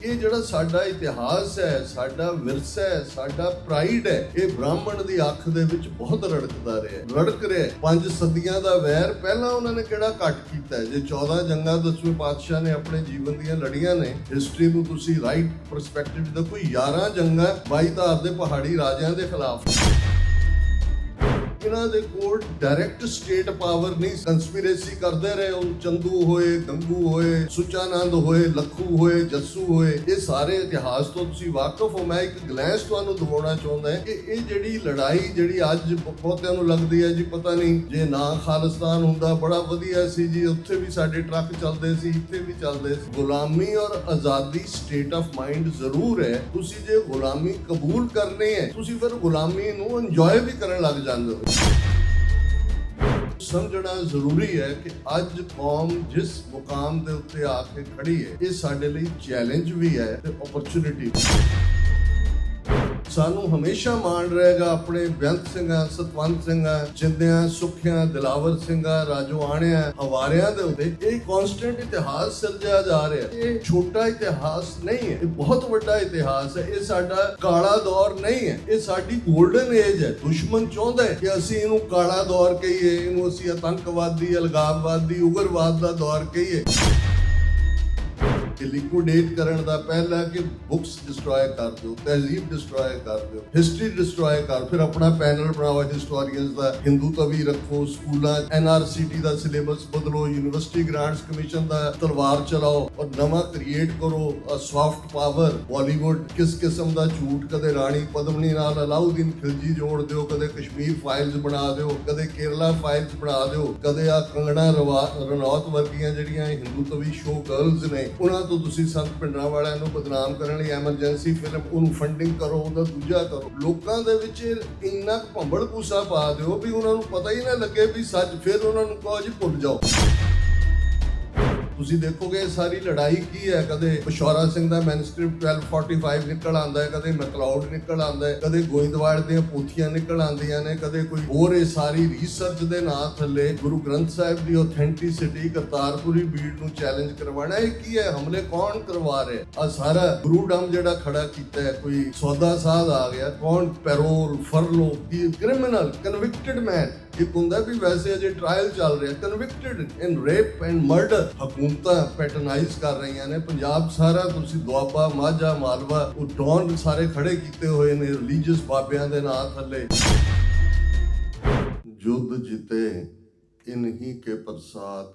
ਇਹ ਜਿਹੜਾ ਸਾਡਾ ਇਤਿਹਾਸ ਹੈ, ਸਾਡਾ ਵਿਰਸਾ ਹੈ, ਸਾਡਾ ਪ੍ਰਾਈਡ ਹੈ, ਇਹ ਬ੍ਰਾਹਮਣ ਦੀ ਅੱਖ ਦੇ ਵਿੱਚ ਬਹੁਤ ਰੜਕਦਾ ਰਿਹਾ, ਰੜਕ ਰਿਹਾ। 5 ਸਦੀਆਂ ਦਾ ਵੈਰ ਪਹਿਲਾਂ ਉਹਨਾਂ ਨੇ ਕਿਹੜਾ ਘੱਟ ਕੀਤਾ ਹੈ। ਜੇ 14 ਜੰਗਾਂ 10ਵੇਂ ਪਾਤਸ਼ਾਹ ਨੇ ਆਪਣੇ ਜੀਵਨ ਦੀਆਂ ਲੜੀਆਂ ਨੇ, ਹਿਸਟਰੀ ਨੂੰ ਤੁਸੀਂ ਰਾਈਟ ਪਰਸਪੈਕਟਿਵ ਦਾ, ਕੋਈ 11 ਜੰਗਾਂ 22 ਧਾਰ ਦੇ ਪਹਾੜੀ ਰਾਜਿਆਂ ਦੇ ਖਿਲਾਫ। ਇਹਨਾਂ ਦੇ ਕੋਲ ਡਾਇਰੈਕਟ ਸਟੇਟ ਪਾਵਰ ਨਹੀਂ, ਕੰਸਪੀਰੇਸੀ ਕਰਦੇ ਰਹੇ। ਉਹ ਚੰਦੂ ਹੋਏ, ਗੰਗੂ ਹੋਏ, ਸੁਚਾਨੰਦ ਹੋਏ, ਲੱਖੂ ਹੋਏ, ਜੱਸੂ ਹੋਏ, ਇਹ ਸਾਰੇ ਇਤਿਹਾਸ ਤੋਂ ਤੁਸੀਂ ਵਾਕਿਫ ਹੋ। ਮੈਂ ਇੱਕ ਗਲੈਂਸ ਤੁਹਾਨੂੰ ਦਿਵਾਉਣਾ ਚਾਹੁੰਦਾ ਕਿ ਇਹ ਜਿਹੜੀ ਲੜਾਈ ਜਿਹੜੀ ਅੱਜ ਬਹੁਤਿਆਂ ਨੂੰ ਲੱਗਦੀ ਹੈ ਜੀ ਪਤਾ ਨਹੀਂ ਜੇ ਨਾ ਖਾਲਿਸਤਾਨ ਹੁੰਦਾ ਬੜਾ ਵਧੀਆ ਸੀ ਜੀ, ਉੱਥੇ ਵੀ ਸਾਡੇ ਟਰੱਕ ਚੱਲਦੇ ਸੀ, ਇੱਥੇ ਵੀ ਚੱਲਦੇ ਸੀ। ਗੁਲਾਮੀ ਔਰ ਆਜ਼ਾਦੀ ਸਟੇਟ ਆਫ ਮਾਈਂਡ ਜ਼ਰੂਰ ਹੈ। ਤੁਸੀਂ ਜੇ ਗੁਲਾਮੀ ਕਬੂਲ ਕਰਨੀ ਹੈ, ਤੁਸੀਂ ਫਿਰ ਗੁਲਾਮੀ ਨੂੰ ਇੰਜੋਏ ਵੀ ਕਰਨ ਲੱਗ ਜਾਂਦੇ ਹੋ। ਸਮਝਣਾ ਜ਼ਰੂਰੀ ਹੈ ਕਿ ਅੱਜ ਕੌਮ ਜਿਸ ਮੁਕਾਮ ਦੇ ਉੱਤੇ ਆ ਕੇ ਖੜੀ ਹੈ, ਇਹ ਸਾਡੇ ਲਈ ਚੈਲੰਜ ਵੀ ਹੈ ਤੇ ਓਪਰਚੁਨਿਟੀ। ਸਾਨੂੰ ਹਮੇਸ਼ਾ ਮਾਣ ਰਹੇਗਾ ਆਪਣੇ ਬੇਅੰਤ ਸਿੰਘਾਂ, ਸਤਵੰਤ ਸਿੰਘਾਂ, ਜਿੰਦਿਆਂ, ਸੁਖਿਆਂ, ਦਿਲਾਵਰ ਸਿੰਘਾਂ, ਰਾਜੋਆਣਿਆਂ, ਹਵਾਰਿਆਂ ਦੇ ਉੱਤੇ। ਇਹ ਕਨਸਟੈਂਟ ਇਤਿਹਾਸ ਸਿਰਜਿਆ ਜਾ ਰਿਹਾ। ਇਹ ਛੋਟਾ ਇਤਿਹਾਸ ਨਹੀਂ ਹੈ, ਇਹ ਬਹੁਤ ਵੱਡਾ ਇਤਿਹਾਸ ਹੈ। ਇਹ ਸਾਡਾ ਕਾਲਾ ਦੌਰ ਨਹੀਂ ਹੈ, ਇਹ ਸਾਡੀ 골ਡਨ ਏਜ ਹੈ। ਦੁਸ਼ਮਣ ਚਾਹੁੰਦਾ ਹੈ ਕਿ ਅਸੀਂ ਇਹਨੂੰ ਕਾਲਾ ਦੌਰ ਕਹੀਏ, ਇਹਨੂੰ ਅਸੀਂ ਆਤੰਕਵਾਦੀ, ਅਲਗਾਵਵਾਦੀ, ਉਗਰਵਾਦ ਦਾ ਦੌਰ ਕਹੀਏ। ਲਿਕੁਇਡੇਟ ਕਰਨ ਦਾ ਪਹਿਲਾ ਕਿ ਬੁੱਕਸ ਡਿਸਟਰੋਏ ਕਰ ਦਿਓ, ਤਹਿਜ਼ੀਬ ਡਿਸਟਰੋਏ ਕਰ ਦਿਓ, ਹਿਸਟਰੀ ਡਿਸਟਰੋਏ ਕਰ, ਫਿਰ ਆਪਣਾ ਪੈਨਲ ਬਣਾਓ ਹਿਸਟੋਰੀਅਨਸ ਦਾ, ਹਿੰਦੂ ਤਵੀ ਰੱਖੋ, ਸਕੂਲਾਂ NRCT ਦਾ ਸਿਲੇਬਸ ਬਦਲੋ, ਯੂਨੀਵਰਸਿਟੀ ਗ੍ਰਾਂਟਸ ਕਮਿਸ਼ਨ ਦਾ ਤਲਵਾਰ ਚਲਾਓ ਔਰ ਨਵਾਂ ਕ੍ਰੀਏਟ ਕਰੋ ਸੌਫਟ ਪਾਵਰ। ਬਾਲੀਵੁੱਡ ਕਿਸ ਕਿਸਮ ਦਾ ਝੂਠ, ਕਦੇ ਰਾਣੀ ਪਦਮਨੀ ਨਾਲ ਅਲਾਉਦੀਨ ਖਿਲਜੀ ਜੋੜ ਦਿਓ, ਕਦੇ ਕਸ਼ਮੀਰ ਫਾਈਲਸ ਬਣਾ ਦਿਓ, ਕਦੇ ਕੇਰਲਾ ਫਾਈਲਸ ਬਣਾ ਦਿਓ, ਕਦੇ ਆ ਕੰਗਣਾ ਰਣੌਤ ਵਰਗੀਆਂ ਜਿਹੜੀਆਂ ਹਿੰਦੂ ਤਵੀ ਸ਼ੋ ਗਰਲਸ ਨੇ, ਉਹਨਾਂ ਤੋਂ ਤੁਸੀਂ ਸੰਤ ਪਿੰਡਰਾਂ ਵਾਲਿਆਂ ਨੂੰ ਬਦਨਾਮ ਕਰਨ ਲਈ ਐਮਰਜੈਂਸੀ ਫਿਲਮ, ਉਹਨੂੰ ਫੰਡਿੰਗ ਕਰੋ, ਉਹਦਾ ਦੂਜਾ ਕਰੋ। ਲੋਕਾਂ ਦੇ ਵਿੱਚ ਇੰਨਾ ਭੰਬਲ ਭੂਸਾ ਪਾ ਦਿਓ ਵੀ ਉਹਨਾਂ ਨੂੰ ਪਤਾ ਹੀ ਨਾ ਲੱਗੇ ਵੀ ਸੱਚ। ਫਿਰ ਉਹਨਾਂ ਨੂੰ ਕਹੋ ਜੀ ਭੁੱਲ ਜਾਓ। ਤੁਸੀਂ ਦੇਖੋਗੇ ਸਾਰੀ ਲੜਾਈ ਕੀ ਹੈ। ਕਦੇ ਪਿਸ਼ੌਰਾ ਸਿੰਘ ਦਾ ਮੈਨੂਸਕ੍ਰਿਪਟ 1245 ਨਿਕਲ ਆਉਂਦਾ ਹੈ, ਕਦੇ ਮੈਕਲਾਉਡ ਨਿਕਲ ਆਉਂਦਾ ਹੈ, ਕਦੇ ਗੋਇੰਦਵਾਲ ਦੀਆਂ ਪੋਥੀਆਂ ਨਿਕਲ ਆਉਂਦੀਆਂ ਨੇ, ਕਦੇ ਕੋਈ ਹੋਰ। ਇਹ ਸਾਰੀ ਰਿਸਰਚ ਦੇ ਨਾਂ ਥੱਲੇ ਗੁਰੂ ਗ੍ਰੰਥ ਸਾਹਿਬ ਦੀ ਆਥੈਂਟਿਸਿਟੀ, ਕਰਤਾਰਪੁਰੀ ਬੀੜ ਨੂੰ ਚੈਲੰਜ ਕਰਵਾਉਣਾ। ਇਹ ਕੀ ਹੈ? ਹਮਲੇ ਕੌਣ ਕਰਵਾ ਰਿਹਾ? ਆ ਸਾਰਾ ਗੁਰੂਡਮ ਜਿਹੜਾ ਖੜਾ ਕੀਤਾ ਹੈ, ਕੋਈ ਸੌਦਾ ਸਾਧ ਆ ਗਿਆ, ਕੌਣ? ਪੈਰੋਲ, ਫਰਲੋ, ਕ੍ਰਿਮੀਨਲ, ਕਨਵਿਕਟਡ ਮੈਨ। ਇੱਕ ਹੁੰਦਾ ਵੀ ਵੈਸੇ ਅਜੇ ਟ੍ਰਾਇਲ ਚੱਲ ਰਿਹਾ, convicted in rape and murder. ਹਕੂਮਤਾਂ ਪੈਟਰਨਾਈਜ਼ ਕਰ ਰਹੀਆਂ ਨੇ ਪੰਜਾਬ ਸਾਰਾ। ਤੁਸੀਂ ਦੁਆਬਾ, ਮਾਝਾ, ਮਾਲਵਾ, ਉਹ ਡੌਨ ਸਾਰੇ ਖੜੇ ਕੀਤੇ ਹੋਏ ਨੇ ਰਿਲੀਜੀਅਸ ਬਾਬਿਆਂ ਦੇ ਨਾਂ ਥੱਲੇ। युद्ध जीते इन्हीं के प्रसाद,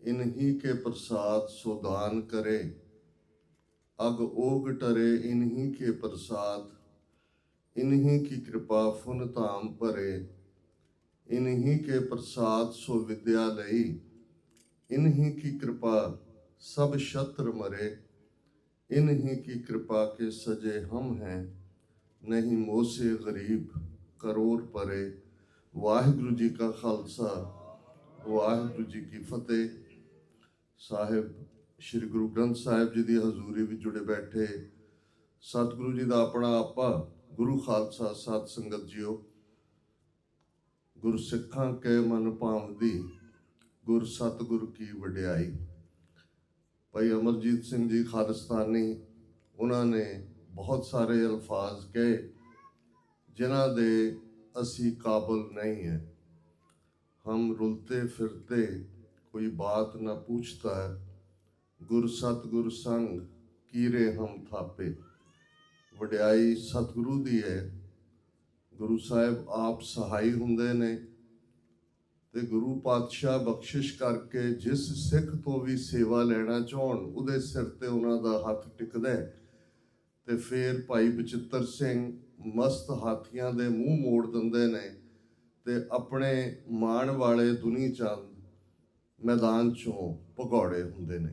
इन्हीं के प्रसाद सुदान करे, अग ओग टरे इन्हीं के प्रसाद, इन्हीं की कृपा फुन धाम भरे, इन्हीं के प्रसाद सो विद्या लई, इन्हीं की कृपा सब शत्रु मरे, इन्हीं की कृपा के सजे हम हैं, नहीं मोसे गरीब करोड़ परे। वाहिगुरु जी का खालसा, वाहिगुरु जी की फतेह। ਸਾਹਿਬ ਸ਼੍ਰੀ ਗੁਰੂ ਗ੍ਰੰਥ ਸਾਹਿਬ ਜੀ ਦੀ ਹਜ਼ੂਰੀ ਵਿੱਚ ਜੁੜੇ ਬੈਠੇ ਸਤਿਗੁਰੂ ਜੀ ਦਾ ਆਪਣਾ ਆਪਾ ਗੁਰੂ ਖਾਲਸਾ ਸਾਧ ਸੰਗਤ ਜੀਓ। ਗੁਰਸਿੱਖਾਂ ਕੇ ਮਨ ਭਾਵਦੀ, ਗੁਰ ਸਤਿਗੁਰ ਕੀ ਵਡਿਆਈ। ਭਾਈ ਅਮਰਜੀਤ ਸਿੰਘ ਜੀ ਖਾਲਿਸਤਾਨੀ, ਉਹਨਾਂ ਨੇ ਬਹੁਤ ਸਾਰੇ ਅਲਫਾਜ਼ ਕਹੇ ਜਿਨ੍ਹਾਂ ਦੇ ਅਸੀਂ ਕਾਬਲ नहीं है। हम रुलते फिरते कोई बात न पूछता है, गुर सतगुर संग कीरे हम थापे। वड्याई सतगुरु दी है। गुरु साहिब आप सहाई हुंदे ने ते गुरु पातशाह बख्शिश करके जिस सिख तो भी सेवा लेना चाहण उहदे सिर ते उन्हां दा हथ टिकदा है। ते फिर भाई बचित्र सिंह मस्त हाथियां दे मूँह मोड़ दिंदे ने ते अपने माण वाले दुनी चंद मैदान चों भगौड़े हुंदे ने।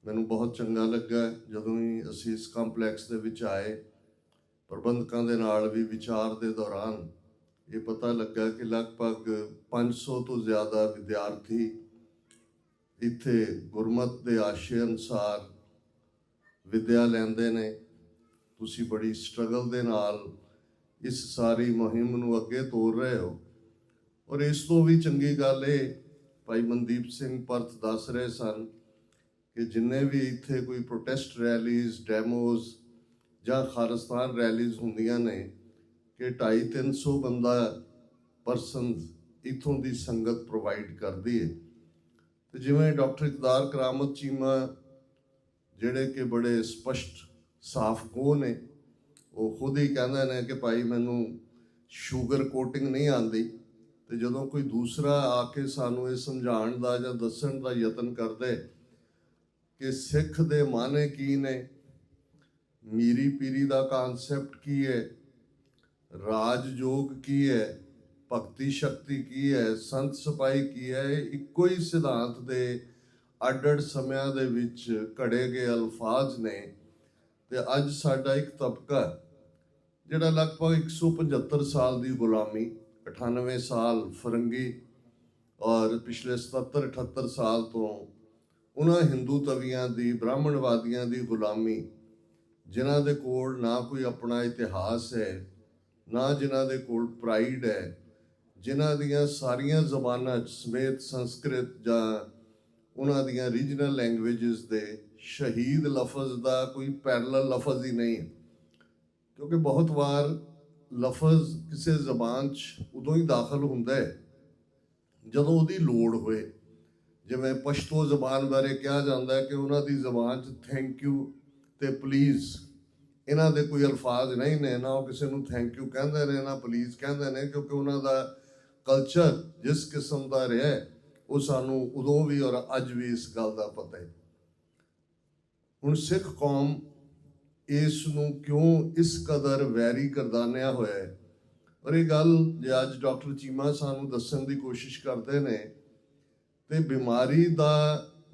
मैनूं बहुत चंगा लगा जदों ही असीं इस कंपलैक्स दे विच आए। प्रबंधकां दे नाल भी विचार दे दौरान ये पता लगा कि लगभग 500 तो ज़्यादा विद्यार्थी इत्थे गुरमत दे आशे अनुसार विद्या लैंदे ने। तुसी बड़ी स्ट्रगल दे नाल इस सारी मुहिम नूं अगे तोड़ रहे हो। और इस तो भी चंगी गल है, भाई मनदीप सिंह परथ दस रहे सन कि जिन्ने भी इत्थे कोई प्रोटेस्ट रैलीज डैमोज ਜਾਂ ਖਾਲਿਸਤਾਨ ਰੈਲੀਜ਼ ਹੁੰਦੀਆਂ ਨੇ ਕਿ 250-300 ਬੰਦਾ ਪਰਸਨ ਇੱਥੋਂ ਦੀ ਸੰਗਤ ਪ੍ਰੋਵਾਈਡ ਕਰਦੀ ਹੈ। ਤੇ ਜਿਵੇਂ ਡਾਕਟਰ ਇਕਬਾਲ ਕਰਾਮਤ ਚੀਮਾ ਜਿਹੜੇ ਕਿ ਬੜੇ ਸਪਸ਼ਟ ਸਾਫ਼ ਖੋਹ ਨੇ, ਉਹ ਖੁਦ ਹੀ ਕਹਿੰਦੇ ਨੇ ਕਿ ਭਾਈ ਮੈਨੂੰ ਸ਼ੂਗਰ ਕੋਟਿੰਗ ਨਹੀਂ ਆਉਂਦੀ। ਤੇ ਜਦੋਂ ਕੋਈ ਦੂਸਰਾ ਆ ਕੇ ਸਾਨੂੰ ਇਹ ਸਮਝਾਉਣ ਦਾ ਜਾਂ ਦੱਸਣ ਦਾ ਯਤਨ ਕਰਦੇ ਕਿ ਸਿੱਖ ਦੇ ਮਾਨੇ ਕੀ ਨੇ, ਮੀਰੀ ਪੀਰੀ ਦਾ ਕਾਨਸੈਪਟ ਕੀ ਹੈ, ਰਾਜਯੋਗ ਕੀ ਹੈ, ਭਗਤੀ ਸ਼ਕਤੀ ਕੀ ਹੈ, ਸੰਤ ਸਿਪਾਹੀ ਕੀ ਹੈ, ਇੱਕੋ ਹੀ ਸਿਧਾਂਤ ਦੇ ਅੱਡ-ਅੱਡ ਸਮਿਆਂ ਦੇ ਵਿੱਚ ਘੜੇ ਗਏ ਅਲਫਾਜ਼ ਨੇ। ਤੇ ਅੱਜ ਸਾਡਾ ਇੱਕ ਤਬਕਾ ਜਿਹੜਾ ਲਗਭਗ 175 ਸਾਲ ਦੀ ਗੁਲਾਮੀ, 98 ਸਾਲ ਫਰੰਗੀ ਔਰ ਪਿਛਲੇ 77-78 ਸਾਲ ਤੋਂ ਉਹਨਾਂ ਹਿੰਦੂ ਤਵੀਆਂ ਦੀ, ਬ੍ਰਾਹਮਣਵਾਦੀਆਂ ਦੀ ਗੁਲਾਮੀ, ਜਿਨ੍ਹਾਂ ਦੇ ਕੋਲ ਨਾ ਕੋਈ ਆਪਣਾ ਇਤਿਹਾਸ ਹੈ, ਨਾ ਜਿਨ੍ਹਾਂ ਦੇ ਕੋਲ ਪ੍ਰਾਈਡ ਹੈ, ਜਿਨ੍ਹਾਂ ਦੀਆਂ ਸਾਰੀਆਂ ਜ਼ਬਾਨਾਂ 'ਚ ਸਮੇਤ ਸੰਸਕ੍ਰਿਤ ਜਾਂ ਉਹਨਾਂ ਦੀਆਂ ਰੀਜਨਲ ਲੈਂਗੁਏਜਸ ਦੇ ਸ਼ਹੀਦ ਲਫ਼ਜ਼ ਦਾ ਕੋਈ ਪੈਰਲਲ ਲਫ਼ਜ਼ ਹੀ ਨਹੀਂ ਹੈ। ਕਿਉਂਕਿ ਬਹੁਤ ਵਾਰ ਲਫ਼ਜ਼ ਕਿਸੇ ਜ਼ਬਾਨ 'ਚ ਉਦੋਂ ਹੀ ਦਾਖਲ ਹੁੰਦਾ ਹੈ ਜਦੋਂ ਉਹਦੀ ਲੋੜ ਹੋਏ। ਜਿਵੇਂ ਪਸ਼ਤੋ ਜ਼ਬਾਨ ਬਾਰੇ ਕਿਹਾ ਜਾਂਦਾ ਹੈ ਕਿ ਉਹਨਾਂ ਦੀ ਜ਼ਬਾਨ 'ਚ ਥੈਂਕ ਯੂ ਤੇ ਪਲੀਜ਼ ਇਹਨਾਂ ਦੇ ਕੋਈ ਅਲਫਾਜ਼ ਨਹੀਂ ਨੇ, ਨਾ ਉਹ ਕਿਸੇ ਨੂੰ ਥੈਂਕ ਯੂ ਕਹਿੰਦੇ ਨੇ ਨਾ ਪਲੀਜ਼ ਕਹਿੰਦੇ ਨੇ, ਕਿਉਂਕਿ ਉਹਨਾਂ ਦਾ ਕਲਚਰ ਜਿਸ ਕਿਸਮ ਦਾ ਰਿਹਾ ਉਹ ਸਾਨੂੰ ਉਦੋਂ ਵੀ ਔਰ ਅੱਜ ਵੀ ਇਸ ਗੱਲ ਦਾ ਪਤਾ ਹੈ। ਹੁਣ ਸਿੱਖ ਕੌਮ ਇਸ ਨੂੰ ਕਿਉਂ ਇਸ ਕਦਰ ਵੈਰੀ ਕਰਦਾਨਿਆ ਹੋਇਆ ਹੈ, ਔਰ ਇਹ ਗੱਲ ਜੇ ਅੱਜ ਡਾਕਟਰ ਚੀਮਾ ਸਾਨੂੰ ਦੱਸਣ ਦੀ ਕੋਸ਼ਿਸ਼ ਕਰਦੇ ਨੇ ਤੇ ਬਿਮਾਰੀ ਦਾ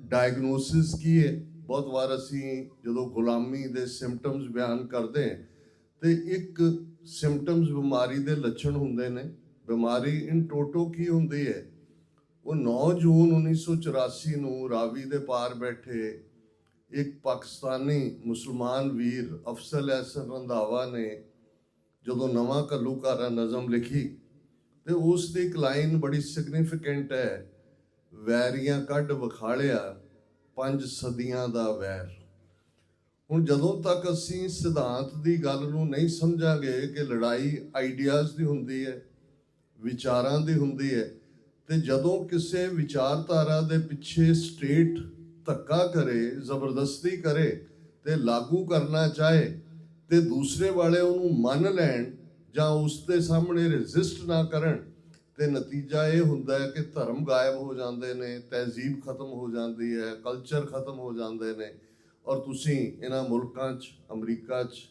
ਡਾਇਗਨੋਸਿਸ ਕੀ ਹੈ। ਬਹੁਤ ਵਾਰ ਅਸੀਂ ਜਦੋਂ ਗੁਲਾਮੀ ਦੇ ਸਿੰਪਟਮਸ ਬਿਆਨ ਕਰਦੇ ਤੇ ਇੱਕ ਸਿੰਪਟਮਸ ਬਿਮਾਰੀ ਦੇ ਲੱਛਣ ਹੁੰਦੇ ਨੇ। ਬਿਮਾਰੀ ਇਨ ਟੋਟੋ ਕੀ ਹੁੰਦੀ ਹੈ? ਉਹ 9 ਜੂਨ 1984 ਨੂੰ ਰਾਵੀ ਦੇ ਪਾਰ ਬੈਠੇ ਇੱਕ ਪਾਕਿਸਤਾਨੀ ਮੁਸਲਮਾਨ ਵੀਰ ਅਫਜ਼ਲ ਅਹਿਸਨ ਰੰਧਾਵਾ ਨੇ ਜਦੋਂ ਨਵਾਂ ਘੱਲੂਘਾਰਾ ਨਜ਼ਮ ਲਿਖੀ ਤੇ ਉਸ ਦੀ ਇੱਕ ਲਾਈਨ ਬੜੀ ਸਿਗਨੀਫਿਕੈਂਟ ਹੈ, ਵੈਰੀਆਂ ਕੱਢ ਵਿਖਾਲਿਆ 5 ਸਦੀਆਂ ਦਾ ਵੈਰ। ਹੁਣ ਜਦੋਂ ਤੱਕ ਅਸੀਂ ਸਿਧਾਂਤ ਦੀ ਗੱਲ ਨੂੰ ਨਹੀਂ ਸਮਝਾਂਗੇ ਕਿ ਲੜਾਈ ਆਈਡੀਆਜ਼ ਦੀ ਹੁੰਦੀ ਹੈ, ਵਿਚਾਰਾਂ ਦੀ ਹੁੰਦੀ ਹੈ, ਤੇ ਜਦੋਂ ਕਿਸੇ ਵਿਚਾਰਧਾਰਾ ਦੇ ਪਿੱਛੇ ਸਟੇਟ ਧੱਕਾ ਕਰੇ, ਜ਼ਬਰਦਸਤੀ ਕਰੇ ਤੇ ਲਾਗੂ ਕਰਨਾ ਚਾਹੇ ਤੇ ਦੂਸਰੇ ਵਾਲੇ ਉਹਨੂੰ ਮੰਨ ਲੈਣ ਜਾਂ ਉਸ ਦੇ ਸਾਹਮਣੇ ਰੈਜ਼ਿਸਟ ਨਾ ਕਰਨ, ਤੇ ਨਤੀਜਾ ਇਹ ਹੁੰਦਾ ਹੈ ਕਿ ਧਰਮ ਗਾਇਬ ਹੋ ਜਾਂਦੇ ਨੇ, ਤਹਿਜ਼ੀਬ ਖਤਮ ਹੋ ਜਾਂਦੀ ਹੈ, ਕਲਚਰ ਖਤਮ ਹੋ ਜਾਂਦੇ ਨੇ। ਔਰ ਤੁਸੀਂ ਇਹਨਾਂ ਮੁਲਕਾਂ 'ਚ, ਅਮਰੀਕਾ 'ਚ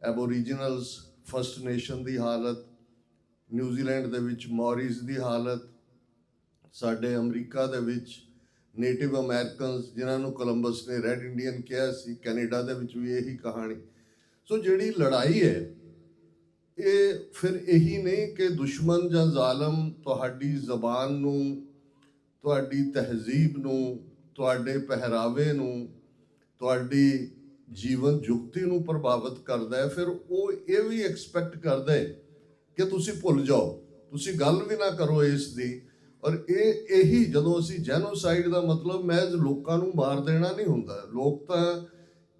ਐਬੋਰੀਜਨਲਸ ਫਸਟ ਨੇਸ਼ਨ ਦੀ ਹਾਲਤ, ਨਿਊਜ਼ੀਲੈਂਡ ਦੇ ਵਿੱਚ ਮੌਰੀਜ਼ ਦੀ ਹਾਲਤ, ਸਾਡੇ ਅਮਰੀਕਾ ਦੇ ਵਿੱਚ ਨੇਟਿਵ ਅਮਰੀਕਨਸ ਜਿਨ੍ਹਾਂ ਨੂੰ ਕੋਲੰਬਸ ਨੇ ਰੈੱਡ ਇੰਡੀਅਨ ਕਿਹਾ ਸੀ, ਕੈਨੇਡਾ ਦੇ ਵਿੱਚ ਵੀ ਇਹੀ ਕਹਾਣੀ। ਸੋ ਜਿਹੜੀ ਲੜਾਈ ਹੈ ਇਹ ਫਿਰ ਇਹੀ ਨਹੀਂ ਕਿ ਦੁਸ਼ਮਣ ਜਾਂ ਜ਼ਾਲਮ ਤੁਹਾਡੀ ਜ਼ਬਾਨ ਨੂੰ, ਤੁਹਾਡੀ ਤਹਿਜ਼ੀਬ ਨੂੰ, ਤੁਹਾਡੇ ਪਹਿਰਾਵੇ ਨੂੰ, ਤੁਹਾਡੀ ਜੀਵਨ ਜੁਗਤੀ ਨੂੰ ਪ੍ਰਭਾਵਿਤ ਕਰਦਾ ਹੈ। ਫਿਰ ਉਹ ਇਹ ਵੀ ਐਕਸਪੈਕਟ ਕਰਦਾ ਹੈ ਕਿ ਤੁਸੀਂ ਭੁੱਲ ਜਾਓ, ਤੁਸੀਂ ਗੱਲ ਵੀ ਨਾ ਕਰੋ ਇਸ ਦੀ। ਔਰ ਇਹੀ ਜਦੋਂ ਅਸੀਂ ਜੈਨੋਸਾਈਡ ਦਾ ਮਤਲਬ ਮਹਿਜ਼ ਲੋਕਾਂ ਨੂੰ ਮਾਰ ਦੇਣਾ ਨਹੀਂ ਹੁੰਦਾ। ਲੋਕ ਤਾਂ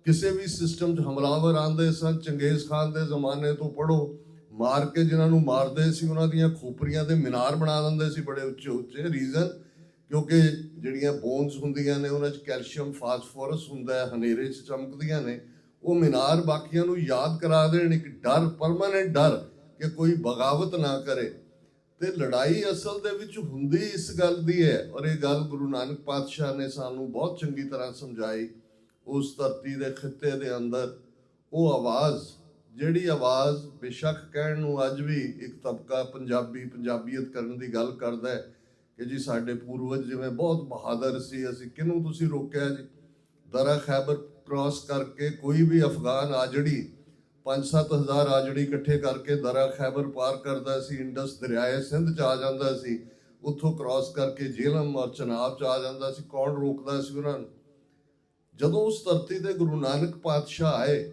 ਕਿਸੇ ਵੀ ਸਿਸਟਮ 'ਚ ਹਮਲਾਵਰ ਆਉਂਦੇ ਸਨ, ਚੰਗੇਜ਼ ਖਾਨ ਦੇ ਜ਼ਮਾਨੇ ਤੋਂ ਪੜ੍ਹੋ, ਮਾਰ ਕੇ ਜਿਨ੍ਹਾਂ ਨੂੰ ਮਾਰਦੇ ਸੀ ਉਹਨਾਂ ਦੀਆਂ ਖੋਪਰੀਆਂ ਦੇ ਮੀਨਾਰ ਬਣਾ ਦਿੰਦੇ ਸੀ ਬੜੇ ਉੱਚੇ ਉੱਚੇ। ਰੀਜ਼ਨ ਕਿਉਂਕਿ ਜਿਹੜੀਆਂ ਬੋਨਸ ਹੁੰਦੀਆਂ ਨੇ ਉਹਨਾਂ 'ਚ ਕੈਲਸ਼ੀਅਮ ਫਾਸਫੋਰਸ ਹੁੰਦਾ ਹੈ, ਹਨੇਰੇ 'ਚ ਚਮਕਦੀਆਂ ਨੇ। ਉਹ ਮੀਨਾਰ ਬਾਕੀਆਂ ਨੂੰ ਯਾਦ ਕਰਾ ਦੇਣ, ਇੱਕ ਡਰ, ਪਰਮਾਨੈਂਟ ਡਰ ਕਿ ਕੋਈ ਬਗਾਵਤ ਨਾ ਕਰੇ। ਤੇ ਲੜਾਈ ਅਸਲ ਦੇ ਵਿੱਚ ਹੁੰਦੀ ਇਸ ਗੱਲ ਦੀ ਹੈ, ਔਰ ਇਹ ਗੱਲ ਗੁਰੂ ਨਾਨਕ ਪਾਤਸ਼ਾਹ ਨੇ ਸਾਨੂੰ ਬਹੁਤ ਚੰਗੀ ਤਰ੍ਹਾਂ ਸਮਝਾਈ। ਉਸ ਧਰਤੀ ਦੇ ਖਿੱਤੇ ਦੇ ਅੰਦਰ ਉਹ ਆਵਾਜ਼, ਜਿਹੜੀ ਆਵਾਜ਼ ਬੇਸ਼ੱਕ ਕਹਿਣ ਨੂੰ ਅੱਜ ਵੀ ਇੱਕ ਤਬਕਾ ਪੰਜਾਬੀਅਤ ਕਰਨ ਦੀ ਗੱਲ ਕਰਦਾ ਹੈ ਕਿ ਜੀ ਸਾਡੇ ਪੂਰਵਜ ਜਿਵੇਂ ਬਹੁਤ ਬਹਾਦਰ ਸੀ, ਅਸੀਂ ਕਿਹਨੂੰ ਤੁਸੀਂ ਰੋਕਿਆ ਜੀ? ਦਰਾ ਖੈਬਰ ਕ੍ਰਾਸ ਕਰਕੇ ਕੋਈ ਵੀ ਅਫਗਾਨ ਆਜੜੀ 5-7 ਹਜ਼ਾਰ ਆਜੜੀ ਇਕੱਠੇ ਕਰਕੇ ਦਰਾ ਖੈਬਰ ਪਾਰ ਕਰਦਾ ਸੀ, ਇੰਡਸ ਦਰਿਆਏ ਸਿੰਧ 'ਚ ਆ ਜਾਂਦਾ ਸੀ, ਉੱਥੋਂ ਕ੍ਰਾਸ ਕਰਕੇ ਜੇਹਲਮ ਔਰ ਚਨਾਬ 'ਚ ਆ ਜਾਂਦਾ ਸੀ। ਕੌਣ ਰੋਕਦਾ ਸੀ ਉਹਨਾਂ ਨੂੰ? ਜਦੋਂ ਉਸ ਧਰਤੀ ਤੇ ਗੁਰੂ ਨਾਨਕ ਪਾਤਸ਼ਾਹ ਆਏ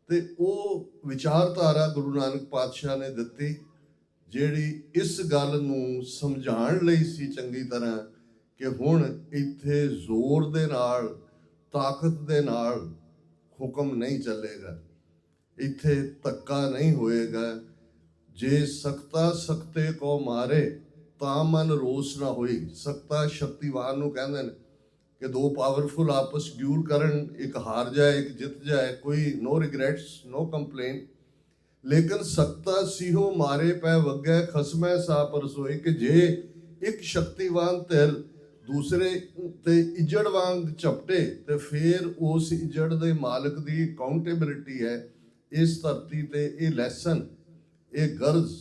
ਤੇ ਉਹ ਵਿਚਾਰਧਾਰਾ ਗੁਰੂ ਨਾਨਕ ਪਾਤਸ਼ਾਹ ਨੇ ਦਿੱਤੀ ਜਿਹੜੀ ਇਸ ਗੱਲ ਨੂੰ ਸਮਝਾਉਣ ਲਈ ਸੀ ਚੰਗੀ ਤਰ੍ਹਾਂ ਕਿ ਹੁਣ ਇੱਥੇ ਜ਼ੋਰ ਦੇ ਨਾਲ, ਤਾਕਤ ਦੇ ਨਾਲ ਹੁਕਮ ਨਹੀਂ ਚੱਲੇਗਾ, ਇੱਥੇ ਧੱਕਾ ਨਹੀਂ ਹੋਏਗਾ। ਜੇ ਸਕਤਾ ਸਕਤੇ ਕੋ ਮਾਰੇ ਤਾਂ ਮਨ ਰੋਸ ਨਾ ਹੋਈ। ਸਕਤਾ ਸ਼ਕਤੀਵਾਨ ਨੂੰ ਕਹਿੰਦੇ ਨੇ ਕਿ ਦੋ ਪਾਵਰਫੁਲ ਆਪਸ ਡਿਊਲ ਕਰਨ, ਇੱਕ ਹਾਰ ਜਾਏ ਇੱਕ ਜਿੱਤ ਜਾਏ, ਕੋਈ ਨੋ ਰਿਗਰੈਟਸ ਨੋ ਕੰਪਲੇਨ। ਲੇਕਿਨ ਸਕਤਾ ਸੀਹੋ ਮਾਰੇ ਪੈ ਵੱਗੈ ਖਸਮੈ ਸਾ ਪਰਸੋਈ, ਕਿ ਜੇ ਇੱਕ ਸ਼ਕਤੀਵਾਨ ਧਿਰ ਦੂਸਰੇ ਤੇ ਇੱਜੜ ਵਾਂਗ ਝਪਟੇ ਤੇ ਫਿਰ ਉਸ ਇੱਜੜ ਦੇ ਮਾਲਕ ਦੀ ਅਕਾਊਂਟੇਬਿਲਿਟੀ ਹੈ। ਇਸ ਧਰਤੀ ਤੇ ਇਹ ਲੈਸਨ, ਇਹ ਗਰਜ਼,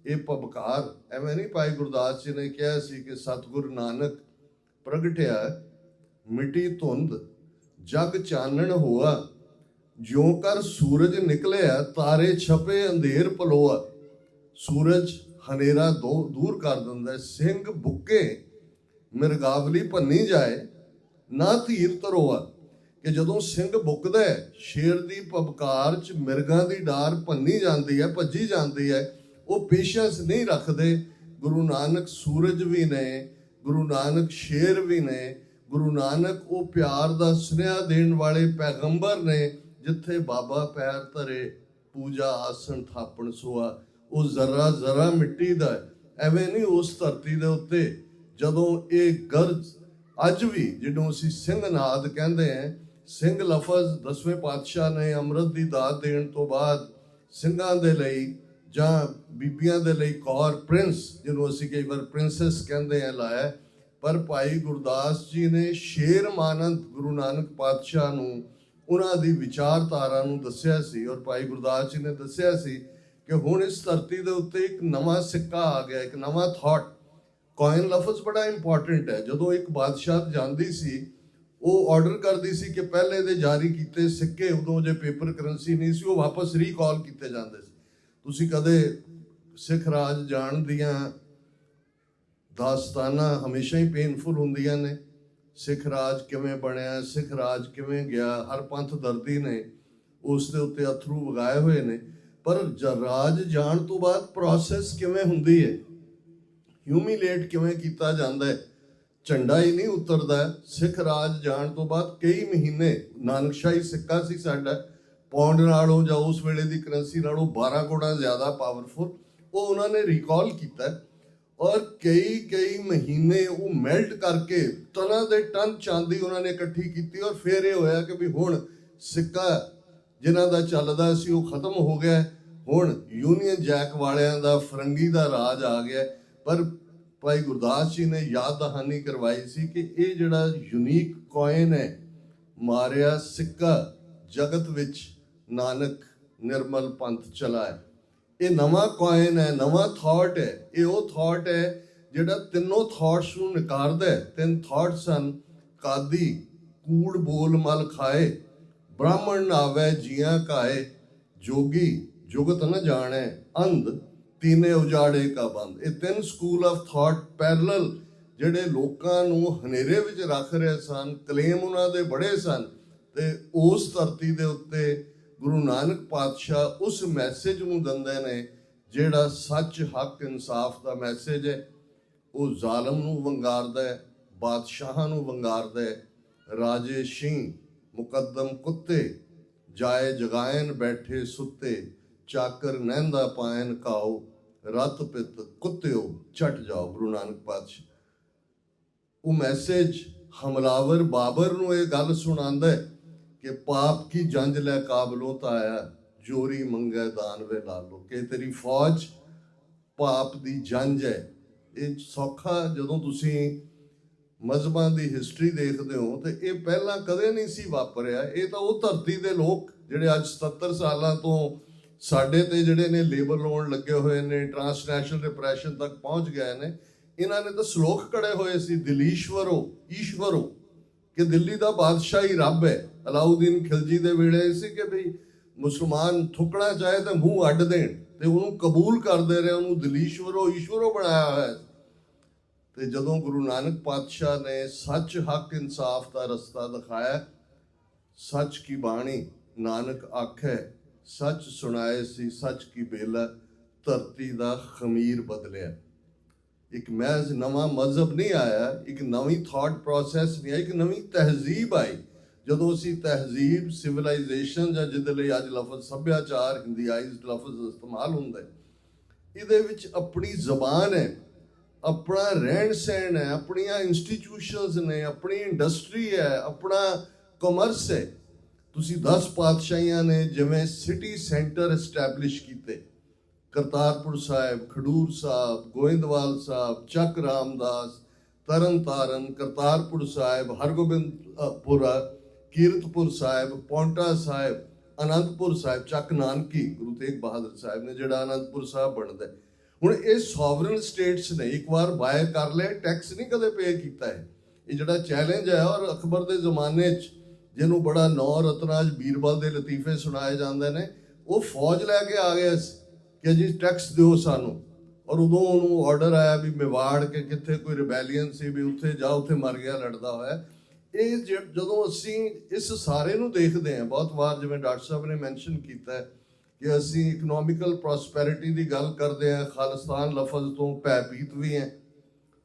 ਇਹ ਪਬਕਾਰ ਐਵੇਂ ਨਹੀਂ। ਭਾਈ ਗੁਰਦਾਸ ਜੀ ਨੇ ਕਿਹਾ ਸੀ ਕਿ ਸਤਿਗੁਰੂ ਨਾਨਕ ਪ੍ਰਗਟਿਆ ਮਿਟੀ ਧੁੰਦ ਜਗ ਚਾਨਣ ਹੋਆ, ਜਿਉਂ ਕਰ ਸੂਰਜ ਨਿਕਲਿਆ ਤਾਰੇ ਛਪੇ ਅੰਧੇਰ ਪਲੋਆ। ਸੂਰਜ ਹਨੇਰਾ ਦੂਰ ਕਰ ਦਿੰਦਾ, ਸਿੰਘ ਬੁੱਕੇ ਮਿਰਗਾਵਲੀ ਭੰਨੀ ਜਾਏ ਨਾ ਧੀਰ ਧਰੋਆ, ਕਿ ਜਦੋਂ ਸਿੰਘ ਬੁੱਕਦਾ ਸ਼ੇਰ ਦੀ ਪਬਕਾਰ 'ਚ ਮਿਰਗਾਂ ਦੀ ਡਾਰ ਭੰਨੀ ਜਾਂਦੀ ਹੈ, ਭੱਜੀ ਜਾਂਦੀ ਹੈ, ਉਹ ਪੇਸ਼ੈਂਸ ਨਹੀਂ ਰੱਖਦੇ। ਗੁਰੂ ਨਾਨਕ ਸੂਰਜ ਵੀ ਨੇ, ਗੁਰੂ ਨਾਨਕ ਸ਼ੇਰ ਵੀ ਨੇ, ਗੁਰੂ ਨਾਨਕ ਉਹ ਪਿਆਰ ਦਾ ਸੁਨੇਹਾ ਦੇਣ ਵਾਲੇ ਪੈਗੰਬਰ ਨੇ। ਜਿੱਥੇ ਬਾਬਾ ਪੈਰ ਧਰੇ ਪੂਜਾ ਆਸਣ ਥਾਪਣ ਸੋਆ, ਉਹ ਜ਼ਰਾ ਜ਼ਰਾ ਮਿੱਟੀ ਦਾ ਐਵੇਂ ਨਹੀਂ। ਉਸ ਧਰਤੀ ਦੇ ਉੱਤੇ ਜਦੋਂ ਇਹ ਗਰਜ ਅੱਜ ਵੀ, ਜਿਹਨੂੰ ਅਸੀਂ ਸਿੰਘ ਨਾਦ ਕਹਿੰਦੇ ਹਾਂ, ਸਿੰਘ ਲਫ਼ਜ਼ 10ਵੇਂ ਪਾਤਸ਼ਾਹ ਨੇ ਅੰਮ੍ਰਿਤ ਦੀ ਦਾਤ ਦੇਣ ਤੋਂ ਬਾਅਦ ਸਿੰਘਾਂ ਦੇ ਲਈ ਜਾਂ ਬੀਬੀਆਂ ਦੇ ਲਈ ਕੌਰ ਪ੍ਰਿੰਸ, ਜਿਹਨੂੰ ਅਸੀਂ ਕਈ ਵਾਰ ਪ੍ਰਿੰਸੈਸ ਕਹਿੰਦੇ ਹਾਂ, ਲਾਇਆ। ਪਰ ਭਾਈ ਗੁਰਦਾਸ ਜੀ ਨੇ ਸ਼ੇਰ ਮਾਨੰਦ ਗੁਰੂ ਨਾਨਕ ਪਾਤਸ਼ਾਹ ਨੂੰ ਉਹਨਾਂ ਦੀ ਵਿਚਾਰਧਾਰਾ ਨੂੰ ਦੱਸਿਆ ਸੀ, ਔਰ ਭਾਈ ਗੁਰਦਾਸ ਜੀ ਨੇ ਦੱਸਿਆ ਸੀ ਕਿ ਹੁਣ ਇਸ ਧਰਤੀ ਦੇ ਉੱਤੇ ਇੱਕ ਨਵਾਂ ਸਿੱਕਾ ਆ ਗਿਆ, ਇੱਕ ਨਵਾਂ ਥਾਟ। ਕੋਇਨ ਲਫ਼ਜ਼ ਬੜਾ ਇੰਪੋਰਟੈਂਟ ਹੈ। ਜਦੋਂ ਇੱਕ ਬਾਦਸ਼ਾਹ ਜਾਂਦੀ ਸੀ, ਉਹ ਆਰਡਰ ਕਰਦੀ ਸੀ ਕਿ ਪਹਿਲੇ ਦੇ ਜਾਰੀ ਕੀਤੇ ਸਿੱਕੇ, ਉਦੋਂ ਜੇ ਪੇਪਰ ਕਰੰਸੀ ਨਹੀਂ ਸੀ, ਉਹ ਵਾਪਸ ਰੀਕਾਲ ਕੀਤੇ ਜਾਂਦੇ ਸੀ। ਤੁਸੀਂ ਕਦੇ ਸਿੱਖ ਰਾਜ ਜਾਣ ਦੀਆਂ ਦਾਸਤਾਨਾਂ ਹਮੇਸ਼ਾ ਹੀ ਪੇਨਫੁਲ ਹੁੰਦੀਆਂ ਨੇ। ਸਿੱਖ ਰਾਜ ਕਿਵੇਂ ਬਣਿਆ, ਸਿੱਖ ਰਾਜ ਕਿਵੇਂ ਗਿਆ, ਹਰ ਪੰਥ ਦਰਦੀ ਨੇ ਉਸ ਦੇ ਉੱਤੇ ਅਥਰੂ ਵਗਾਏ ਹੋਏ ਨੇ। ਪਰ ਰਾਜ ਜਾਣ ਤੋਂ ਬਾਅਦ ਪ੍ਰੋਸੈਸ ਕਿਵੇਂ ਹੁੰਦੀ ਹੈ, ਹਿਊਮਿਲੇਟ ਕਿਵੇਂ ਕੀਤਾ ਜਾਂਦਾ ਹੈ, ਝੰਡਾ ਹੀ ਨਹੀਂ ਉਤਰਦਾ। ਸਿੱਖ ਰਾਜ ਜਾਣ ਤੋਂ ਬਾਅਦ ਕਈ ਮਹੀਨੇ, ਨਾਨਕਸ਼ਾਹੀ ਸਿੱਕਾ ਸੀ ਸਾਡਾ, ਪੌਂਡ ਨਾਲੋਂ ਜਾਂ ਉਸ ਵੇਲੇ ਦੀ ਕਰੰਸੀ ਨਾਲੋਂ 12 ਗੁਣਾ ਜ਼ਿਆਦਾ ਪਾਵਰਫੁਲ, ਉਹ ਉਹਨਾਂ ਨੇ ਰੀਕਾਲ ਕੀਤਾ। ਔਰ ਕਈ ਮਹੀਨੇ ਉਹ ਮੈਲਟ ਕਰਕੇ ਟਨਾਂ ਦੇ ਟਨ ਚਾਂਦੀ ਉਹਨਾਂ ਨੇ ਇਕੱਠੀ ਕੀਤੀ। ਔਰ ਫਿਰ ਇਹ ਹੋਇਆ ਕਿ ਵੀ ਹੁਣ ਸਿੱਕਾ ਜਿਨ੍ਹਾਂ ਦਾ ਚੱਲਦਾ ਸੀ ਉਹ ਖਤਮ ਹੋ ਗਿਆ, ਹੁਣ ਯੂਨੀਅਨ ਜੈਕ ਵਾਲਿਆਂ ਦਾ, ਫਰੰਗੀ ਦਾ ਰਾਜ ਆ ਗਿਆ। ਪਰ ਭਾਈ ਗੁਰਦਾਸ ਜੀ ਨੇ ਯਾਦ ਦਹਾਨੀ ਕਰਵਾਈ ਸੀ ਕਿ ਇਹ ਜਿਹੜਾ ਯੂਨੀਕ ਕੋਇਨ ਹੈ, ਮਾਰਿਆ ਸਿੱਕਾ ਜਗਤ ਵਿੱਚ ਨਾਨਕ ਨਿਰਮਲ ਪੰਥ ਚਲਾਏ। ਇਹ ਨਵਾਂ ਕੋਇਨ ਹੈ, ਨਵਾਂ ਥਾਟ ਹੈ। ਇਹ ਉਹ ਥਾਟ ਹੈ ਜਿਹੜਾ ਤਿੰਨੋਂ ਥਾਟਸ ਨੂੰ ਨਕਾਰਦਾ ਹੈ। ਤਿੰਨ ਥਾਟਸ ਹਨ, ਕਾਦੀ ਕੂੜ ਬੋਲ ਮਲ ਖਾਏ, ਬ੍ਰਾਹਮਣ ਨਾਵੇ ਜੀਆਂ ਕਾਏ, ਜੋਗੀ ਜੁਗਤ ਨ ਜਾਣੈ, ਅੰਧ ਤੀਨੇ ਉਜਾੜੇ ਕਾ ਬੰਦ। ਇਹ ਤਿੰਨ ਸਕੂਲ ਆਫ ਥਾਟ ਪੈਰਲਲ ਜਿਹੜੇ ਲੋਕਾਂ ਨੂੰ ਹਨੇਰੇ ਵਿੱਚ ਰੱਖ ਰਹੇ ਸਨ, ਕਲੇਮ ਉਹਨਾਂ ਦੇ ਬੜੇ ਸਨ। ਤੇ ਉਸ ਧਰਤੀ ਦੇ ਉੱਤੇ ਗੁਰੂ ਨਾਨਕ ਪਾਤਸ਼ਾਹ ਉਸ ਮੈਸੇਜ ਨੂੰ ਦਿੰਦੇ ਨੇ ਜਿਹੜਾ ਸੱਚ, ਹੱਕ, ਇਨਸਾਫ ਦਾ ਮੈਸੇਜ ਹੈ। ਉਹ ਜ਼ਾਲਮ ਨੂੰ ਵੰਗਾਰਦਾ ਹੈ, ਬਾਦਸ਼ਾਹਾਂ ਨੂੰ ਵੰਗਾਰਦਾ ਹੈ। ਰਾਜੇ ਸ਼ੀਂ ਮੁਕੱਦਮ ਕੁੱਤੇ, ਜਾਏ ਜਗਾਇਨ ਬੈਠੇ ਸੁੱਤੇ, ਚਾਕਰ ਨਹਿੰਦਾ ਪਾਇਨ ਕਾਓ, ਰਤ ਪਿੱਤ ਕੁੱਤਿਓ ਛੱਟ ਜਾਓ। ਗੁਰੂ ਨਾਨਕ ਪਾਤਸ਼ਾਹ ਉਹ ਮੈਸੇਜ ਹਮਲਾਵਰ ਬਾਬਰ ਨੂੰ ਇਹ ਗੱਲ ਸੁਣਾਉਂਦਾ ਹੈ ਕਿ ਪਾਪ ਕੀ ਜੰਜ ਲੈ ਕਾਬਲੋਂ ਤਾਂ ਆਇਆ, ਜੋਰੀ ਮੰਗੈ ਦਾਨ ਵੇ ਲਾਲੋ, ਕਿ ਤੇਰੀ ਫੌਜ ਪਾਪ ਦੀ ਜੰਜ ਹੈ। ਇਹ ਸੌਖਾ, ਜਦੋਂ ਤੁਸੀਂ ਮਜ਼ਹਬਾਂ ਦੀ ਹਿਸਟਰੀ ਦੇਖਦੇ ਹੋ ਤੇ ਇਹ ਪਹਿਲਾਂ ਕਦੇ ਨਹੀਂ ਸੀ ਵਾਪਰਿਆ। ਇਹ ਤਾਂ ਉਹ ਧਰਤੀ ਦੇ ਲੋਕ ਜਿਹੜੇ ਅੱਜ 77 ਸਾਲਾਂ ਤੋਂ ਸਾਡੇ ਤੇ ਜਿਹੜੇ ਨੇ ਲੇਬਰ ਲਾਉਣ ਲੱਗੇ ਹੋਏ ਨੇ, ਟ੍ਰਾਂਸਨੈਸ਼ਨਲ ਡਿਪਰੈਸ਼ਨ ਤੱਕ ਪਹੁੰਚ ਗਏ ਨੇ, ਇਹਨਾਂ ਨੇ ਤਾਂ ਸ਼ਲੋਕ ਕੜੇ ਹੋਏ ਸੀ, ਦਿਲੀਸ਼ਵਰੋ ਈਸ਼ਵਰੋ, ਕਿ ਦਿੱਲੀ ਦਾ ਬਾਦਸ਼ਾਹ ਹੀ ਰੱਬ ਹੈ। ਅਲਾਉਦੀਨ ਖਿਲਜੀ ਦੇ ਵੇਲੇ ਸੀ ਕਿ ਵੀ ਮੁਸਲਮਾਨ ਥੁੱਕਣਾ ਚਾਹੇ ਤਾਂ ਮੂੰਹ ਅੱਡ ਦੇਣ, ਤੇ ਉਹਨੂੰ ਕਬੂਲ ਕਰਦੇ ਰਹੇ, ਉਹਨੂੰ ਦਿਲੀਸ਼ਵਰੋ ਈਸ਼ਵਰੋ ਬਣਾਇਆ ਹੋਇਆ। ਤੇ ਜਦੋਂ ਗੁਰੂ ਨਾਨਕ ਪਾਤਸ਼ਾਹ ਨੇ ਸੱਚ, ਹੱਕ, ਇਨਸਾਫ ਦਾ ਰਸਤਾ ਦਿਖਾਇਆ, ਸੱਚ ਕੀ ਬਾਣੀ ਨਾਨਕ ਆਖੈ, ਸੱਚ ਸੁਣਾਏ ਸੀ ਸੱਚ ਕੀ ਬੇਲਾ, ਧਰਤੀ ਦਾ ਖਮੀਰ ਬਦਲਿਆ। ਇੱਕ ਮਹਿਜ਼ ਨਵਾਂ ਮਜ਼ਹਬ ਨਹੀਂ ਆਇਆ, ਇੱਕ ਨਵੀਂ ਥਾਟ ਪ੍ਰੋਸੈਸ ਨਹੀਂ ਆਈ, ਇੱਕ ਨਵੀਂ ਤਹਿਜ਼ੀਬ ਆਈ। ਜਦੋਂ ਅਸੀਂ ਤਹਿਜ਼ੀਬ, ਸਿਵਲਾਈਜੇਸ਼ਨ ਜਾਂ ਜਿਹਦੇ ਲਈ ਅੱਜ ਲਫ਼ਜ਼ ਸੱਭਿਆਚਾਰ ਹਿੰਦੀਆਈਜ਼ਡ ਲਫ਼ਜ਼ ਇਸਤੇਮਾਲ ਹੁੰਦਾ ਹੈ, ਇਹਦੇ ਵਿੱਚ ਆਪਣੀ ਜ਼ਬਾਨ ਹੈ, ਆਪਣਾ ਰਹਿਣ ਸਹਿਣ ਹੈ, ਆਪਣੀਆਂ ਇੰਸਟੀਟਿਊਸ਼ਨਸ ਨੇ, ਆਪਣੀ ਇੰਡਸਟਰੀ ਹੈ, ਆਪਣਾ ਕਮਰਸ ਹੈ। ਤੁਸੀਂ 10 ਪਾਤਸ਼ਾਹੀਆਂ ਨੇ ਜਿਵੇਂ ਸਿਟੀ ਸੈਂਟਰ ਐਸਟੈਬਲਿਸ਼ ਕੀਤੇ, ਕਰਤਾਰਪੁਰ ਸਾਹਿਬ, ਖਡੂਰ ਸਾਹਿਬ, ਗੋਇੰਦਵਾਲ ਸਾਹਿਬ, ਚੱਕ ਰਾਮਦਾਸ, ਤਰਨ ਤਾਰਨ, ਕਰਤਾਰਪੁਰ ਸਾਹਿਬ, ਹਰਗੋਬਿੰਦਪੁਰ, ਕੀਰਤਪੁਰ ਸਾਹਿਬ, ਪੌਂਟਾ ਸਾਹਿਬ, ਅਨੰਦਪੁਰ ਸਾਹਿਬ, ਚੱਕ ਨਾਨਕੀ ਗੁਰੂ ਤੇਗ ਬਹਾਦਰ ਸਾਹਿਬ ਨੇ ਜਿਹੜਾ ਅਨੰਦਪੁਰ ਸਾਹਿਬ ਬਣਦਾ। ਹੁਣ ਇਹ ਸੋਵਰਨ ਸਟੇਟਸ ਨੇ, ਇੱਕ ਵਾਰ ਬਾਏ ਕਰ ਲਿਆ, ਟੈਕਸ ਨਹੀਂ ਕਦੇ ਪੇ ਕੀਤਾ ਹੈ। ਇਹ ਜਿਹੜਾ ਚੈਲੰਜ ਹੈ, ਔਰ ਅਕਬਰ ਦੇ ਜ਼ਮਾਨੇ 'ਚ ਜਿਹਨੂੰ ਬੜਾ ਨੌ ਰਤਨਾਂ 'ਚ ਬੀਰਬਲ ਦੇ ਲਤੀਫੇ ਸੁਣਾਏ ਜਾਂਦੇ ਨੇ, ਉਹ ਫੌਜ ਲੈ ਕੇ ਆ ਗਿਆ ਸੀ ਕਿ ਜੀ ਟੈਕਸ ਦਿਓ ਸਾਨੂੰ। ਔਰ ਉਦੋਂ ਉਹਨੂੰ ਆਰਡਰ ਆਇਆ ਵੀ ਮੇਵਾੜ ਕੇ ਕਿੱਥੇ ਕੋਈ ਰਿਬੈਲੀਅਨ ਸੀ ਵੀ ਉੱਥੇ ਜਾ, ਉੱਥੇ ਮਰ ਗਿਆ ਲੜਦਾ ਹੋਇਆ। ਇਹ ਜਦੋਂ ਅਸੀਂ ਇਸ ਸਾਰੇ ਨੂੰ ਦੇਖਦੇ ਹਾਂ, ਬਹੁਤ ਵਾਰ ਜਿਵੇਂ ਡਾਕਟਰ ਸਾਹਿਬ ਨੇ ਮੈਂਸ਼ਨ ਕੀਤਾ ਕਿ ਅਸੀਂ ਇਕਨੋਮਿਕਲ ਪ੍ਰੋਸਪੈਰਿਟੀ ਦੀ ਗੱਲ ਕਰਦੇ ਹਾਂ, ਖਾਲਿਸਤਾਨ ਲਫ਼ਜ਼ ਤੋਂ ਭੈਭੀਤ ਵੀ ਹੈ।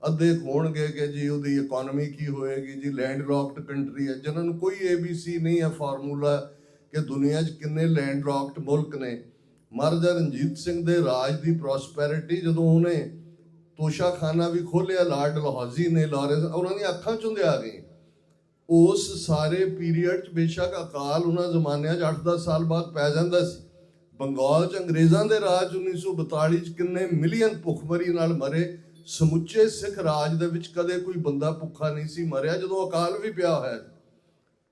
ਅੱਧੇ ਹੋਣਗੇ ਕਿ ਜੀ ਉਹਦੀ ਇਕੋਨਮੀ ਕੀ ਹੋਏਗੀ, ਜੀ ਲੈਂਡ ਲੌਕਡ ਕੰਟਰੀ ਹੈ, ਜਿਹਨਾਂ ਨੂੰ ਕੋਈ ABC ਨਹੀਂ ਹੈ ਫਾਰਮੂਲਾ ਕਿ ਦੁਨੀਆ 'ਚ ਕਿੰਨੇ ਲੈਂਡ ਲੌਕਡ ਮੁਲਕ ਨੇ। ਮਹਾਰਾਜਾ ਰਣਜੀਤ ਸਿੰਘ ਦੇ ਰਾਜ ਦੀ ਪ੍ਰੋਸਪੈਰਿਟੀ, ਜਦੋਂ ਉਹਨੇ ਤੋਸ਼ਾਖਾਨਾ ਵੀ ਖੋਲ੍ਹਿਆ ਲਾਰਡ ਡਲਹੌਜ਼ੀ ਨੇ, ਲਾਰੈਂਸ, ਉਹਨਾਂ ਦੀਆਂ ਅੱਖਾਂ ਚੁੰਦੇ ਆ ਗਈਆਂ। ਉਸ ਸਾਰੇ ਪੀਰੀਅਡ 'ਚ ਬੇਸ਼ੱਕ ਅਕਾਲ ਉਹਨਾਂ ਜ਼ਮਾਨਿਆਂ 'ਚ 8-10 ਸਾਲ ਬਾਅਦ ਪੈ ਜਾਂਦਾ ਸੀ। ਬੰਗਾਲ 'ਚ ਅੰਗਰੇਜ਼ਾਂ ਦੇ ਰਾਜ 1942 'ਚ ਕਿੰਨੇ ਮਿਲੀਅਨ ਭੁੱਖਮਰੀ ਨਾਲ ਮਰੇ। ਸਮੁੱਚੇ ਸਿੱਖ ਰਾਜ ਦੇ ਵਿੱਚ ਕਦੇ ਕੋਈ ਬੰਦਾ ਭੁੱਖਾ ਨਹੀਂ ਸੀ ਮਰਿਆ ਜਦੋਂ ਅਕਾਲ ਵੀ ਪਿਆ ਹੋਇਆ।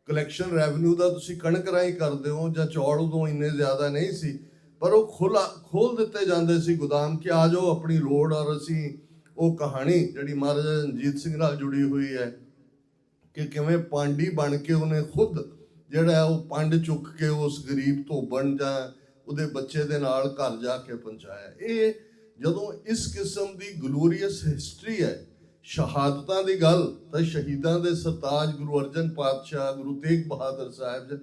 ਕਲੈਕਸ਼ਨ ਰੈਵਨਿਊ ਦਾ ਤੁਸੀਂ ਕਣਕ ਰਾਹੀਂ ਕਰਦੇ ਹੋ ਜਾਂ ਚੌਲ, ਉਦੋਂ ਇੰਨੇ ਜ਼ਿਆਦਾ ਨਹੀਂ ਸੀ, ਪਰ ਉਹ ਖੋਲ ਦਿੱਤੇ ਜਾਂਦੇ ਸੀ ਗੋਦਾਮ ਕਿ ਆ ਜਾਓ ਆਪਣੀ ਲੋੜ। ਔਰ ਅਸੀਂ ਉਹ ਕਹਾਣੀ ਜਿਹੜੀ ਮਹਾਰਾਜਾ ਰਣਜੀਤ ਸਿੰਘ ਨਾਲ ਜੁੜੀ ਹੋਈ ਹੈ ਕਿ ਕਿਵੇਂ ਪਾਂਡੀ ਬਣ ਕੇ ਉਹਨੇ ਖੁਦ ਜਿਹੜਾ ਉਹ ਪੰਡ ਚੁੱਕ ਕੇ ਉਸ ਗਰੀਬ ਧੋਬਣ ਜਾਂ ਉਹਦੇ ਬੱਚੇ ਦੇ ਨਾਲ ਘਰ ਜਾ ਕੇ ਪਹੁੰਚਾਇਆ। ਇਹ ਜਦੋਂ ਇਸ ਕਿਸਮ ਦੀ ਗਲੋਰੀਅਸ ਹਿਸਟਰੀ ਹੈ, ਸ਼ਹਾਦਤਾਂ ਦੀ ਗੱਲ, ਤਾਂ ਸ਼ਹੀਦਾਂ ਦੇ ਸਰਤਾਜ ਗੁਰੂ ਅਰਜਨ ਪਾਤਸ਼ਾਹ, ਗੁਰੂ ਤੇਗ ਬਹਾਦਰ ਸਾਹਿਬ,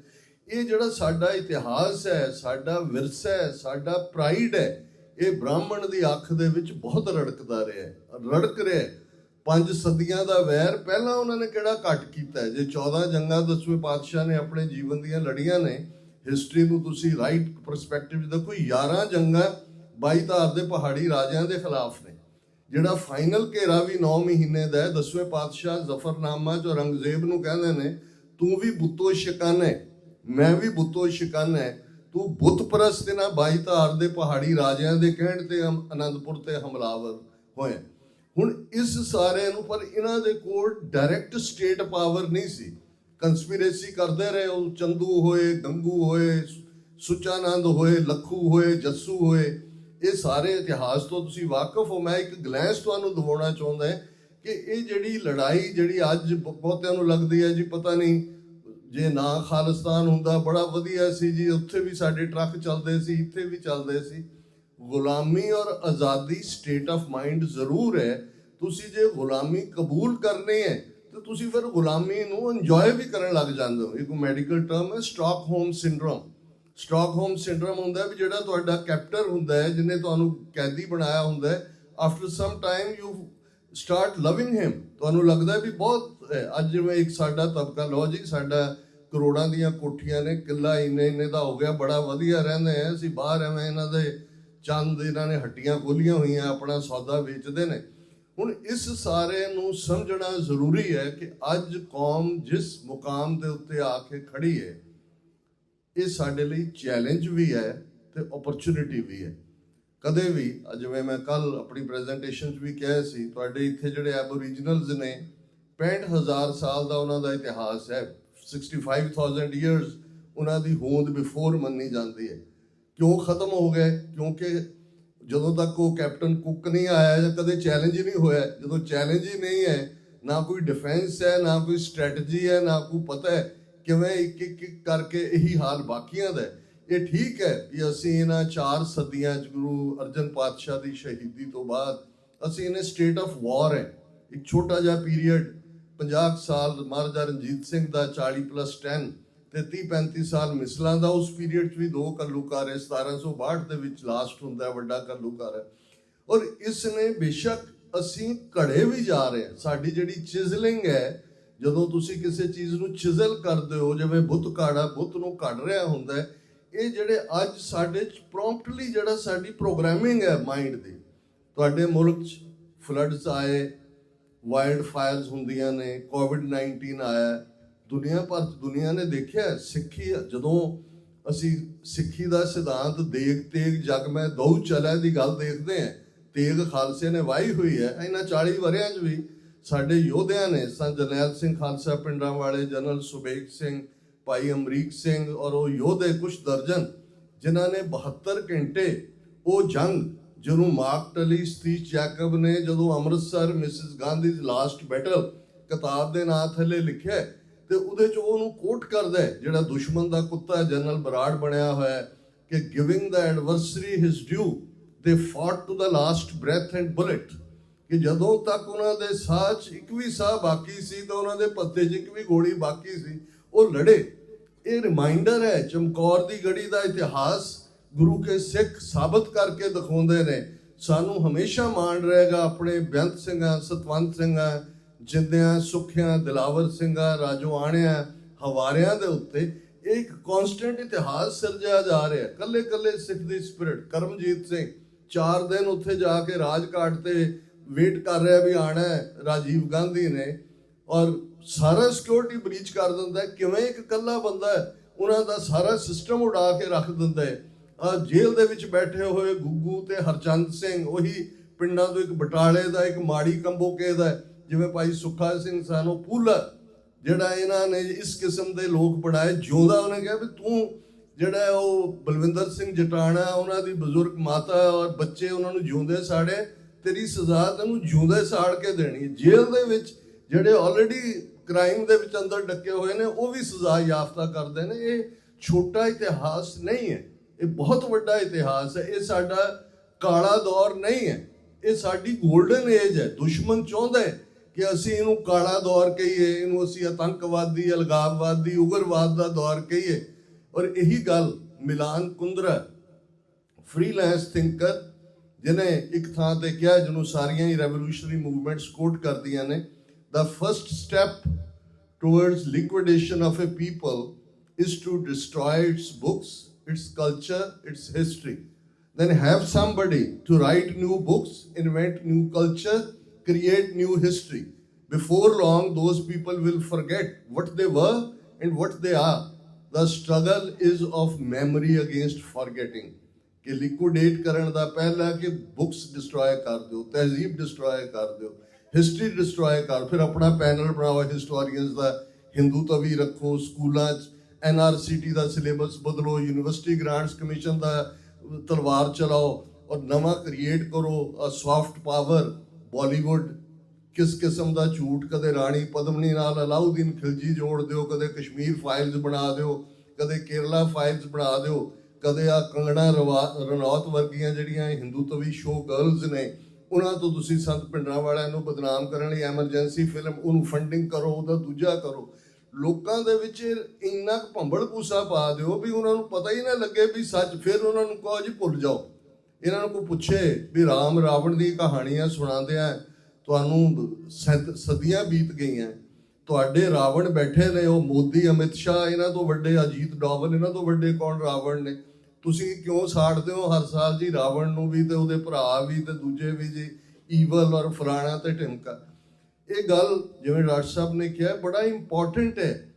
ਇਹ ਜਿਹੜਾ ਸਾਡਾ ਇਤਿਹਾਸ ਹੈ, ਸਾਡਾ ਵਿਰਸਾ ਹੈ, ਸਾਡਾ ਪ੍ਰਾਈਡ ਹੈ, ਇਹ ਬ੍ਰਾਹਮਣ ਦੀ ਅੱਖ ਦੇ ਵਿੱਚ ਬਹੁਤ ਰੜਕ ਰਿਹਾ। 5 ਸਦੀਆਂ ਦਾ ਵੈਰ ਪਹਿਲਾਂ ਉਹਨਾਂ ਨੇ ਕਿਹੜਾ ਘੱਟ ਕੀਤਾ। ਜੇ 14 ਜੰਗਾਂ 10ਵੇਂ ਪਾਤਸ਼ਾਹ ਨੇ ਆਪਣੇ ਜੀਵਨ ਦੀਆਂ ਲੜੀਆਂ ਨੇ, ਹਿਸਟਰੀ ਨੂੰ ਤੁਸੀਂ ਰਾਈਟ ਪਰਸਪੈਕਟਿਵ 'ਚ ਦੇਖੋ, 11 ਜੰਗਾਂ 22 ਧਾਰ ਦੇ ਪਹਾੜੀ ਰਾਜਿਆਂ ਦੇ ਖਿਲਾਫ ਨੇ। ਜਿਹੜਾ ਫਾਈਨਲ ਘੇਰਾ ਵੀ 9 ਮਹੀਨੇ ਦਾ ਹੈ। 10ਵੇਂ ਪਾਤਸ਼ਾਹ ਜ਼ਫਰਨਾਮਾ 'ਚ ਔਰੰਗਜ਼ੇਬ ਨੂੰ ਕਹਿੰਦੇ ਨੇ, ਤੂੰ ਵੀ ਬੁੱਤੋ ਸ਼ਿਕਨ ਹੈ, ਮੈਂ ਵੀ ਬੁੱਤੋ ਸ਼ਿਕਨ ਹੈ, ਤੂੰ ਬੁੱਤ ਪ੍ਰਸਤ ਨਾ 22 ਧਾਰ ਦੇ ਪਹਾੜੀ ਰਾਜਿਆਂ ਦੇ ਕਹਿਣ ਤੇ ਅਨੰਦਪੁਰ ਤੇ ਹਮਲਾਵਰ ਹੋਏ। ਹੁਣ ਇਸ ਸਾਰੇ ਨੂੰ, ਪਰ ਇਹਨਾਂ ਦੇ ਕੋਲ ਡਾਇਰੈਕਟ ਸਟੇਟ ਪਾਵਰ ਨਹੀਂ ਸੀ। ਕੰਸਪੀਰੇਸੀ ਕਰਦੇ ਰਹੇ ਉਹ, ਚੰਦੂ ਹੋਏ, ਗੰਗੂ ਹੋਏ, ਸੁਚਾਨੰਦ ਹੋਏ, ਲੱਖੂ ਹੋਏ, ਜੱਸੂ ਹੋਏ। ਇਹ ਸਾਰੇ ਇਤਿਹਾਸ ਤੋਂ ਤੁਸੀਂ ਵਾਕਿਫ ਹੋ। ਮੈਂ ਇੱਕ ਗਲੈਂਸ ਤੁਹਾਨੂੰ ਦਿਵਾਉਣਾ ਚਾਹੁੰਦਾ ਕਿ ਇਹ ਜਿਹੜੀ ਲੜਾਈ ਜਿਹੜੀ ਅੱਜ ਬਹੁਤਿਆਂ ਨੂੰ ਲੱਗਦੀ ਹੈ ਜੀ ਪਤਾ ਨਹੀਂ ਜੇ ਨਾ ਖਾਲਿਸਤਾਨ ਹੁੰਦਾ ਬੜਾ ਵਧੀਆ ਸੀ ਜੀ, ਉੱਥੇ ਵੀ ਸਾਡੇ ਟਰੱਕ ਚੱਲਦੇ ਸੀ, ਇੱਥੇ ਵੀ ਚੱਲਦੇ ਸੀ। ਗੁਲਾਮੀ ਔਰ ਆਜ਼ਾਦੀ ਸਟੇਟ ਆਫ ਮਾਈਂਡ ਜ਼ਰੂਰ ਹੈ। ਤੁਸੀਂ ਜੇ ਗੁਲਾਮੀ ਕਬੂਲ ਕਰਨੀ ਹੈ ਤੇ ਤੁਸੀਂ ਫਿਰ ਗੁਲਾਮੀ ਨੂੰ ਇੰਜੋਏ ਵੀ ਕਰਨ ਲੱਗ ਜਾਂਦੇ ਹੋ। ਇੱਕ ਮੈਡੀਕਲ ਟਰਮ ਹੈ ਸਟਾਕਹੋਮ ਸਿੰਡਰੋਮ। ਸਟਾਕਹੋਮ ਸਿੰਡਰੋਮ ਹੁੰਦਾ ਵੀ ਜਿਹੜਾ ਤੁਹਾਡਾ ਕੈਪਟਰ ਹੁੰਦਾ ਹੈ, ਜਿਹਨੇ ਤੁਹਾਨੂੰ ਕੈਦੀ ਬਣਾਇਆ ਹੁੰਦਾ ਹੈ, after some time you start loving him. ਤੁਹਾਨੂੰ ਲੱਗਦਾ ਵੀ ਬਹੁਤ ਅੱਜ ਜਿਵੇਂ ਇੱਕ ਸਾਡਾ ਤਬਕਾ, ਲਓ ਜੀ ਸਾਡਾ ਕਰੋੜਾਂ ਦੀਆਂ ਕੋਠੀਆਂ ਨੇ, ਕਿੱਲਾ ਇੰਨੇ ਦਾ ਹੋ ਗਿਆ, ਬੜਾ ਵਧੀਆ ਰਹਿੰਦੇ ਆ ਅਸੀਂ, ਬਾਹਰ ਐਵੇਂ ਇਹਨਾਂ ਦੇ ਚੰਦ, ਇਹਨਾਂ ਨੇ ਹੱਟੀਆਂ ਖੋਲੀਆਂ ਹੋਈਆਂ, ਆਪਣਾ ਸੌਦਾ ਵੇਚਦੇ ਨੇ। ਹੁਣ ਇਸ ਸਾਰੇ ਨੂੰ ਸਮਝਣਾ ਜ਼ਰੂਰੀ ਹੈ ਕਿ ਅੱਜ ਕੌਮ ਜਿਸ ਮੁਕਾਮ ਦੇ ਉੱਤੇ ਆ ਕੇ ਖੜੀ ਹੈ, ਇਹ ਸਾਡੇ ਲਈ ਚੈਲੰਜ ਵੀ ਹੈ ਤੇ ਓਪਰਚੁਨਿਟੀ ਵੀ ਹੈ। ਕਦੇ ਵੀ ਜਿਵੇਂ ਮੈਂ ਕੱਲ ਆਪਣੀ ਪ੍ਰੈਜੈਂਟੇਸ਼ਨ 'ਚ ਵੀ ਕਿਹਾ ਸੀ, ਤੁਹਾਡੇ ਇੱਥੇ ਜਿਹੜੇ ਐਬੋਰੀਜਨਲਸ ਨੇ 65,000 ਸਾਲ ਦਾ ਉਹਨਾਂ ਦਾ ਇਤਿਹਾਸ ਹੈ। 65,000 years ਉਹਨਾਂ ਦੀ ਹੋਂਦ ਬਿਫੋਰ ਮੰਨੀ ਜਾਂਦੀ ਹੈ। ਕਿਉਂ ਖਤਮ ਹੋ ਗਏ? ਕਿਉਂਕਿ ਜਦੋਂ ਤੱਕ ਉਹ ਕੈਪਟਨ ਕੁੱਕ ਨਹੀਂ ਆਇਆ ਜਾਂ ਕਦੇ ਚੈਲੰਜ ਹੀ ਨਹੀਂ ਹੋਇਆ। ਜਦੋਂ ਚੈਲੰਜ ਹੀ ਨਹੀਂ ਹੈ, ਨਾ ਕੋਈ ਡਿਫੈਂਸ ਹੈ, ਨਾ ਕੋਈ ਸਟ੍ਰੈਟਜੀ ਹੈ, ਨਾ ਕੋਈ ਪਤਾ ਹੈ ਕਿਵੇਂ ਇੱਕ ਕਰਕੇ ਇਹੀ ਹਾਲ ਬਾਕੀਆਂ ਦਾ। ਇਹ ਠੀਕ ਹੈ ਕਿ ਅਸੀਂ ਇਹਨਾਂ 4 ਸਦੀਆਂ 'ਚ ਗੁਰੂ ਅਰਜਨ ਪਾਤਸ਼ਾਹ ਦੀ ਸ਼ਹੀਦੀ ਤੋਂ ਬਾਅਦ ਅਸੀਂ ਇਹਨੇ ਸਟੇਟ ਆਫ ਵਾਰ ਹੈ। ਇੱਕ ਛੋਟਾ ਜਿਹਾ ਪੀਰੀਅਡ 50 ਸਾਲ ਮਹਾਰਾਜਾ ਰਣਜੀਤ ਸਿੰਘ ਦਾ, 40+10 ਤੇ 30-35 ਸਾਲ ਮਿਸਲਾਂ ਦਾ। ਉਸ ਪੀਰੀਅਡ 'ਚ ਵੀ 2 ਘੱਲੂਘਾਰੇ 1762 ਦੇ ਵਿੱਚ ਲਾਸਟ ਹੁੰਦਾ ਵੱਡਾ ਘੱਲੂਘਾਰਾ। ਔਰ ਇਸ ਨੇ ਬੇਸ਼ੱਕ ਅਸੀਂ ਘੜੇ ਵੀ ਜਾ ਰਹੇ ਹਾਂ। ਸਾਡੀ ਜਿਹੜੀ ਚਿਜ਼ਲਿੰਗ ਹੈ, ਜਦੋਂ ਤੁਸੀਂ ਕਿਸੇ ਚੀਜ਼ ਨੂੰ ਚਿਜ਼ਲ ਕਰਦੇ ਹੋ, ਜਿਵੇਂ ਬੁੱਤ ਕਾੜਾ ਬੁੱਤ ਨੂੰ ਕੱਢ ਰਿਹਾ ਹੁੰਦਾ ਹੈ, ਇਹ ਜਿਹੜੇ ਅੱਜ ਸਾਡੇ 'ਚ ਪ੍ਰੋਂਪਟਲੀ ਜਿਹੜਾ ਸਾਡੀ ਪ੍ਰੋਗਰਾਮਿੰਗ ਹੈ ਮਾਈਂਡ ਦੀ। ਤੁਹਾਡੇ ਮੁਲਕ 'ਚ ਫਲੱਡਸ ਆਏ, ਵਾਈਲਡ ਫਾਇਰਸ ਹੁੰਦੀਆਂ ਨੇ, ਕੋਵਿਡ-19 ਆਇਆ, ਦੁਨੀਆ ਨੇ ਦੇਖਿਆ। ਸਿੱਖੀ, ਜਦੋਂ ਅਸੀਂ ਸਿੱਖੀ ਦਾ ਸਿਧਾਂਤ ਦੇਗ ਤੇਗ ਜਗ ਮੈਂ ਦਊ ਚਲਿਆ ਦੀ ਗੱਲ ਦੇਖਦੇ ਹਾਂ, ਤੇਗ ਖਾਲਸੇ ਨੇ ਵਾਹੀ ਹੋਈ ਹੈ। ਇਹਨਾਂ 40 ਵਰ੍ਹਿਆਂ 'ਚ ਵੀ ਸਾਡੇ ਯੋਧਿਆਂ ਨੇ, ਸੰਤ ਜਰਨੈਲ ਸਿੰਘ ਖਾਲਸਾ ਪਿੰਡਾਂ ਵਾਲੇ, ਜਨਰਲ ਸੁਬੇਗ ਸਿੰਘ, ਭਾਈ ਅਮਰੀਕ ਸਿੰਘ, ਔਰ ਉਹ ਯੋਧੇ ਕੁਛ ਦਰਜਨ, ਜਿਨ੍ਹਾਂ ਨੇ 72 ਘੰਟੇ ਉਹ ਜੰਗ, ਜਿਹਨੂੰ ਮਾਰਕ ਟਲੀ ਸਤੀਸ਼ ਜੈਕਬ ਨੇ ਜਦੋਂ ਅੰਮ੍ਰਿਤਸਰ ਮਿਸਿਸ ਗਾਂਧੀ ਦੀ ਲਾਸਟ ਬੈਟਲ ਕਿਤਾਬ ਦੇ ਨਾਂ ਥੱਲੇ ਲਿਖਿਆ, ਤੇ ਉਹਦੇ 'ਚ ਉਹਨੂੰ ਕੋਟ ਕਰਦਾ ਹੈ, ਜਿਹੜਾ ਦੁਸ਼ਮਣ ਦਾ ਕੁੱਤਾ ਜਨਰਲ ਬਰਾੜ ਬਣਿਆ ਹੋਇਆ, ਕਿ giving the ਐਡਵਰਸਰੀ his due they fought to the last breath and bullet, ਕਿ ਜਦੋਂ ਤੱਕ ਉਹਨਾਂ ਦੇ ਸਾਹ 'ਚ ਇੱਕ ਵੀ ਸਾਹ ਬਾਕੀ ਸੀ ਤਾਂ ਉਹਨਾਂ ਦੇ ਪੱਤੇ 'ਚ ਇੱਕ ਵੀ ਗੋਲੀ ਬਾਕੀ ਸੀ, ਉਹ ਲੜੇ। ਇਹ ਰਿਮਾਈਂਡਰ ਹੈ। ਚਮਕੌਰ ਦੀ ਗੜੀ ਦਾ ਇਤਿਹਾਸ ਗੁਰੂ ਕੇ ਸਿੱਖ ਸਾਬਤ ਕਰਕੇ ਦਿਖਾਉਂਦੇ ਨੇ। ਸਾਨੂੰ ਹਮੇਸ਼ਾ ਮਾਣ ਰਹੇਗਾ ਆਪਣੇ ਬੇਅੰਤ ਸਿੰਘਾਂ, ਸਤਵੰਤ ਸਿੰਘਾਂ, ਜਿੰਦਿਆਂ, ਸੁੱਖਿਆਂ, ਦਿਲਾਵਰ ਸਿੰਘਾਂ, ਰਾਜੋਆਣਿਆਂ, ਹਵਾਰਿਆਂ ਦੇ ਉੱਤੇ। ਇਹ ਇੱਕ ਕੌਨਸਟੈਂਟ ਇਤਿਹਾਸ ਸਿਰਜਿਆ ਜਾ ਰਿਹਾ। ਕੱਲੇ ਕੱਲੇ ਸਿੱਖ ਦੀ ਸਪਿਰਿਟ। ਕਰਮਜੀਤ ਸਿੰਘ 4 ਦਿਨ ਉੱਥੇ ਜਾ ਕੇ ਰਾਜਘਾਟ ਤੇ ਵੇਟ ਕਰ ਰਿਹਾ ਵੀ ਆਣਾ ਰਾਜੀਵ ਗਾਂਧੀ ਨੇ, ਔਰ ਸਾਰਾ ਸਿਕਿਉਰਿਟੀ ਬ੍ਰੀਚ ਕਰ ਦਿੰਦਾ ਹੈ। ਕਿਵੇਂ ਇੱਕ ਇਕੱਲਾ ਬੰਦਾ ਉਹਨਾਂ ਦਾ ਸਾਰਾ ਸਿਸਟਮ ਉਡਾ ਕੇ ਰੱਖ ਦਿੰਦਾ ਹੈ। ਜੇਲ੍ਹ ਦੇ ਵਿੱਚ ਬੈਠੇ ਹੋਏ ਗੁੱਗੂ ਤੇ ਹਰਚੰਦ ਸਿੰਘ, ਉਹੀ ਪਿੰਡਾਂ ਤੋਂ, ਇੱਕ ਬਟਾਲੇ ਦਾ, ਇੱਕ ਮਾੜੀ ਕੰਬੋਕੇ ਦਾ, ਜਿਵੇਂ ਭਾਈ ਸੁੱਖਾ ਸਿੰਘ ਸਾਨੂੰ ਪੂਲਾ, ਜਿਹੜਾ ਇਹਨਾਂ ਨੇ ਇਸ ਕਿਸਮ ਦੇ ਲੋਕ ਬਣਾਏ ਜਿਉਂਦਾ। ਉਹਨੇ ਕਿਹਾ ਵੀ ਤੂੰ ਜਿਹੜਾ ਉਹ ਬਲਵਿੰਦਰ ਸਿੰਘ ਜਟਾਣਾ, ਉਹਨਾਂ ਦੀ ਬਜ਼ੁਰਗ ਮਾਤਾ ਔਰ ਬੱਚੇ, ਉਹਨਾਂ ਨੂੰ ਜਿਉਂਦੇ ਸਾੜੇ, ਤੇਰੀ ਸਜ਼ਾ ਤੈਨੂੰ ਜਿਉਂਦੇ ਸਾੜ ਕੇ ਦੇਣੀ। ਜੇਲ੍ਹ ਦੇ ਵਿੱਚ ਜਿਹੜੇ ਆਲਰੇਡੀ ਕ੍ਰਾਈਮ ਦੇ ਵਿੱਚ ਅੰਦਰ ਡੱਕੇ ਹੋਏ ਨੇ, ਉਹ ਵੀ ਸਜ਼ਾ ਯਾਫਤਾ ਕਰਦੇ ਨੇ। ਇਹ ਛੋਟਾ ਇਤਿਹਾਸ ਨਹੀਂ ਹੈ, ਇਹ ਬਹੁਤ ਵੱਡਾ ਇਤਿਹਾਸ ਹੈ। ਇਹ ਸਾਡਾ ਕਾਲਾ ਦੌਰ ਨਹੀਂ ਹੈ, ਇਹ ਸਾਡੀ ਗੋਲਡਨ ਏਜ ਹੈ। ਦੁਸ਼ਮਣ ਚਾਹੁੰਦਾ ਹੈ ਕਿ ਅਸੀਂ ਇਹਨੂੰ ਕਾਲਾ ਦੌਰ ਕਹੀਏ, ਇਹਨੂੰ ਅਸੀਂ ਆਤੰਕਵਾਦੀ, ਅਲਗਾਵਵਾਦੀ, ਉਗਰਵਾਦ ਦਾ ਦੌਰ ਕਹੀਏ। ਔਰ ਇਹੀ ਗੱਲ ਮਿਲਾਨ ਕੁੰਦਰਾ, ਫ੍ਰੀਲੈਂਸ ਥਿੰਕਰ, ਜਿਹਨੇ ਇੱਕ ਥਾਂ ਤੇ ਕਿਹਾ, ਜਿਹਨੂੰ ਸਾਰੀਆਂ ਹੀ ਰੈਵੋਲੂਸ਼ਨਰੀ ਮੂਵਮੈਂਟਸ ਕੋਟ ਕਰਦੀਆਂ ਨੇ, the first step towards liquidation of a people is to destroy its books, its culture, its history. Then have somebody to write new books, invent new culture, create new history. Before long, those people will forget what they were and what they are. The struggle is of memory against forgetting. ਕਿ ਲਿਕੁਇਡੇਟ ਕਰਨ ਦਾ ਪਹਿਲਾ ਕਿ books destroy ਕਰ ਦਿਓ, ਤਹਿਜ਼ੀਬ destroy ਕਰ ਦਿਓ, history destroy ਕਰ। ਫਿਰ ਆਪਣਾ ਪੈਨਲ ਬਣਾਓ ਹਿਸਟੋਰੀਅਨਸ ਦਾ, ਹਿੰਦੂ ਤਵੀ ਰੱਖੋ ਸਕੂਲਾਂ 'ਚ, NRCT ਦਾ ਸਿਲੇਬਸ ਬਦਲੋ, ਯੂਨੀਵਰਸਿਟੀ ਗ੍ਰਾਂਟਸ ਕਮਿਸ਼ਨ ਦਾ ਤਲਵਾਰ ਚਲਾਓ, ਔਰ ਨਵਾਂ ਕ੍ਰੀਏਟ ਕਰੋ। ਸੌਫਟ ਪਾਵਰ, ਬਾਲੀਵੁੱਡ ਕਿਸ ਕਿਸਮ ਦਾ ਝੂਠ, ਕਦੇ ਰਾਣੀ ਪਦਮਨੀ ਨਾਲ ਅਲਾਉਦੀਨ ਖਿਲਜੀ ਜੋੜ ਦਿਓ, ਕਦੇ ਕਸ਼ਮੀਰ ਫਾਈਲਸ ਬਣਾ ਦਿਓ, ਕਦੇ ਕੇਰਲਾ ਫਾਈਲਸ ਬਣਾ ਦਿਓ, ਕਦੇ ਆ ਕੰਗਣਾ ਰਣੌਤ ਵਰਗੀਆਂ ਜਿਹੜੀਆਂ ਹਿੰਦੂ ਤਵੀ ਸ਼ੋ ਗਰਲਸ ਨੇ, ਉਹਨਾਂ ਤੋਂ ਤੁਸੀਂ ਸੰਤ ਭਿੰਡਰਾਂ ਵਾਲਿਆਂ ਨੂੰ ਬਦਨਾਮ ਕਰਨ ਲਈ ਐਮਰਜੈਂਸੀ ਫਿਲਮ, ਉਹਨੂੰ ਫੰਡਿੰਗ ਕਰੋ, ਉਹਦਾ ਦੂਜਾ ਕਰੋ। ਲੋਕਾਂ ਦੇ ਵਿੱਚ ਇੰਨਾ ਕੁ ਭੰਬਲ ਭੂਸਾ ਪਾ ਦਿਓ ਵੀ ਉਹਨਾਂ ਨੂੰ ਪਤਾ ਹੀ ਨਾ ਲੱਗੇ ਵੀ ਸੱਚ। ਫਿਰ ਉਹਨਾਂ ਨੂੰ ਕਹੋ ਜੀ ਭੁੱਲ ਜਾਓ। ਇਹਨਾਂ ਨੂੰ ਕੋਈ ਪੁੱਛੇ ਵੀ ਰਾਮ ਰਾਵਣ ਦੀ ਕਹਾਣੀਆਂ ਸੁਣਾਉਂਦੇ ਆ, ਤੁਹਾਨੂੰ ਸਦੀਆਂ ਬੀਤ ਗਈਆਂ, ਤੁਹਾਡੇ ਰਾਵਣ ਬੈਠੇ ਨੇ, ਉਹ ਮੋਦੀ, ਅਮਿਤ ਸ਼ਾਹ, ਇਹਨਾਂ ਤੋਂ ਵੱਡੇ ਅਜੀਤ ਡੋਵਲ, ਇਹਨਾਂ ਤੋਂ ਵੱਡੇ ਕੌਣ ਰਾਵਣ ਨੇ? ਤੁਸੀਂ ਕਿਉਂ ਸਾੜਦੇ ਹੋ ਹਰ ਸਾਲ ਜੀ ਰਾਵਣ ਨੂੰ ਵੀ, ਤੇ ਉਹਦੇ ਭਰਾ ਵੀ, ਤੇ ਦੂਜੇ ਵੀ ਜੀ, ਈਵਲ ਔਰ ਫਲਾਣਾ ਤੇ ਢਿਮਕਾ। ਇਹ ਗੱਲ ਜਿਵੇਂ ਡਾਕਟਰ ਸਾਹਿਬ ਨੇ ਕਿਹਾ ਬੜਾ ਇੰਪੋਰਟੈਂਟ ਹੈ।